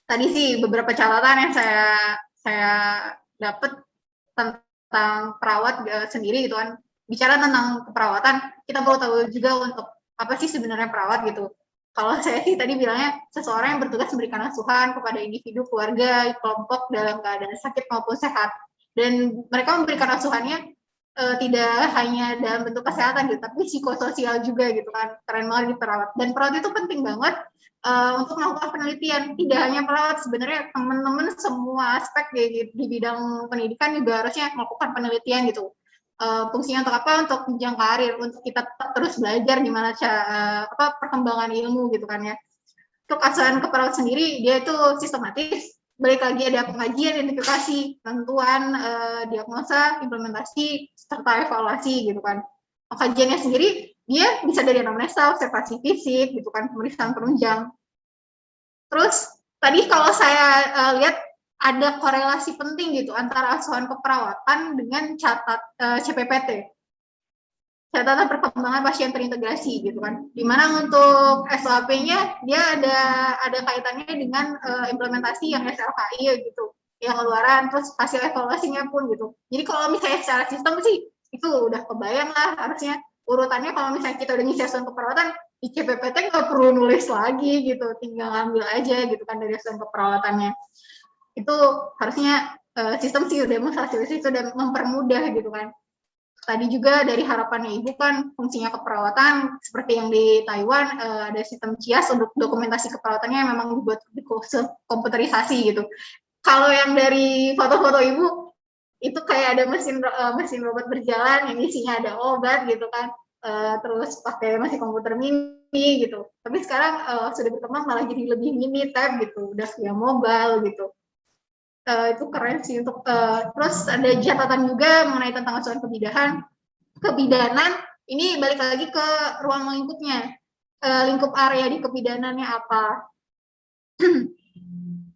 Tadi sih beberapa catatan yang saya dapat tentang perawat sendiri gitu kan. Bicara tentang keperawatan, kita perlu tahu juga untuk apa sih sebenarnya perawat gitu. Kalau saya sih tadi bilangnya seseorang yang bertugas memberikan asuhan kepada individu, keluarga, kelompok dalam keadaan sakit maupun sehat. Dan mereka memberikan asuhannya tidak hanya dalam bentuk kesehatan gitu, tapi psikososial juga gitu kan. Keren banget di perawat. Dan perawat itu penting banget untuk melakukan penelitian. Tidak hanya perawat, sebenarnya teman-teman semua aspek di bidang pendidikan juga harusnya melakukan penelitian gitu. Fungsinya untuk apa? Untuk jenjang karir, untuk kita terus belajar gimana perkembangan ilmu gitu kan ya. Untuk asuhan keperawat sendiri, dia itu sistematis. Balik lagi ada pengajian, identifikasi, tentuan, diagnosa, implementasi, serta evaluasi gitu kan. Kajiannya sendiri, dia bisa dari anamnesa, observasi fisik gitu kan, pemeriksaan penunjang. Terus tadi kalau saya lihat ada korelasi penting gitu antara asuhan keperawatan dengan CPPT, catatan perkembangan pasien terintegrasi gitu kan. Dimana untuk SOP-nya dia ada kaitannya dengan implementasi yang SLKI gitu, yang keluaran, terus hasil evaluasinya pun gitu. Jadi kalau misalnya secara sistem sih itu udah kebayang lah harusnya urutannya. Kalau misalnya kita udah ngisi asuhan keperawatan di CPPT nggak perlu nulis lagi gitu, tinggal ngambil aja gitu kan dari asuhan keperawatannya. Itu harusnya sistem sih udah memfasilitasi, itu udah mempermudah gitu kan. Tadi juga dari harapannya Ibu kan fungsinya keperawatan seperti yang di Taiwan ada sistem CIAS untuk dokumentasi keperawatannya yang memang dibuat di komputerisasi gitu. Kalau yang dari foto-foto Ibu itu kayak ada mesin robot berjalan yang isinya ada obat gitu kan, terus pakai masih komputer mini gitu. Tapi sekarang sudah berkembang malah jadi lebih mini tab gitu, udah via mobile gitu. Itu keren sih untuk terus ada catatan juga mengenai tentang asuhan kebidanan. Ini balik lagi ke ruang lingkupnya, lingkup area di kebidanannya apa.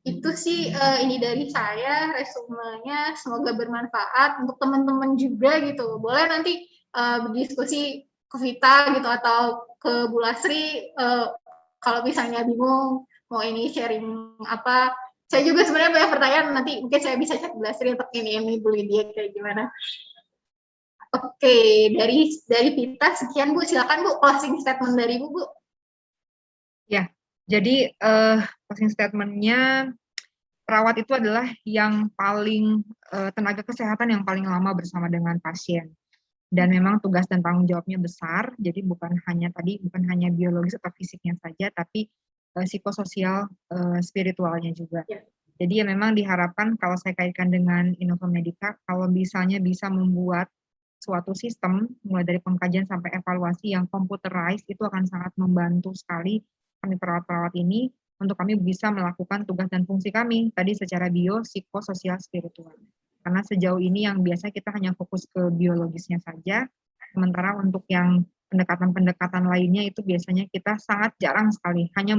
Itu sih ini dari saya resumenya, semoga bermanfaat untuk teman-teman juga gitu. Boleh nanti berdiskusi ke Vita gitu atau ke Bu Lasri kalau misalnya bingung mau ini sharing apa. Saya juga sebenarnya banyak pertanyaan, nanti mungkin saya bisa chat Bu Lasri untuk ini Bu Lydia kayak gimana. Oke, dari Vita sekian Bu, silakan Bu closing statement dari Bu. Ya, jadi closing statement-nya, perawat itu adalah yang paling tenaga kesehatan yang paling lama bersama dengan pasien. Dan memang tugas dan tanggung jawabnya besar, jadi bukan hanya biologis atau fisiknya saja, tapi psikososial, spiritualnya juga. Ya. Jadi ya memang diharapkan kalau saya kaitkan dengan Innovamedica, kalau misalnya bisa membuat suatu sistem, mulai dari pengkajian sampai evaluasi yang computerized, itu akan sangat membantu sekali kami perawat-perawat ini, untuk kami bisa melakukan tugas dan fungsi kami, tadi secara bio, psikososial, spiritual. Karena sejauh ini yang biasa kita hanya fokus ke biologisnya saja, sementara untuk yang pendekatan-pendekatan lainnya itu biasanya kita sangat jarang sekali, hanya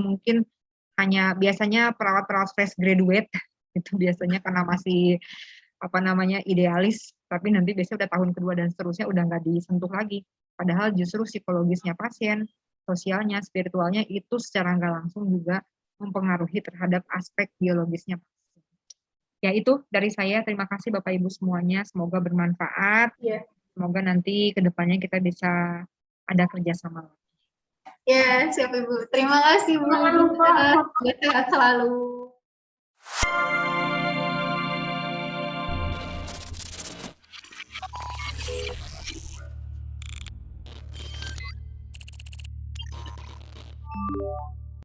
biasanya perawat-perawat fresh graduate, itu biasanya karena masih idealis, tapi nanti biasanya udah tahun kedua dan seterusnya udah nggak disentuh lagi. Padahal justru psikologisnya pasien, sosialnya, spiritualnya itu secara nggak langsung juga mempengaruhi terhadap aspek biologisnya pasien. Ya itu dari saya, terima kasih Bapak Ibu semuanya, semoga bermanfaat. Yeah. Semoga nanti kedepannya kita bisa ada kerjasama lagi. Ya, siap Ibu. Terima kasih Bu. Jangan lupa Sehat selalu.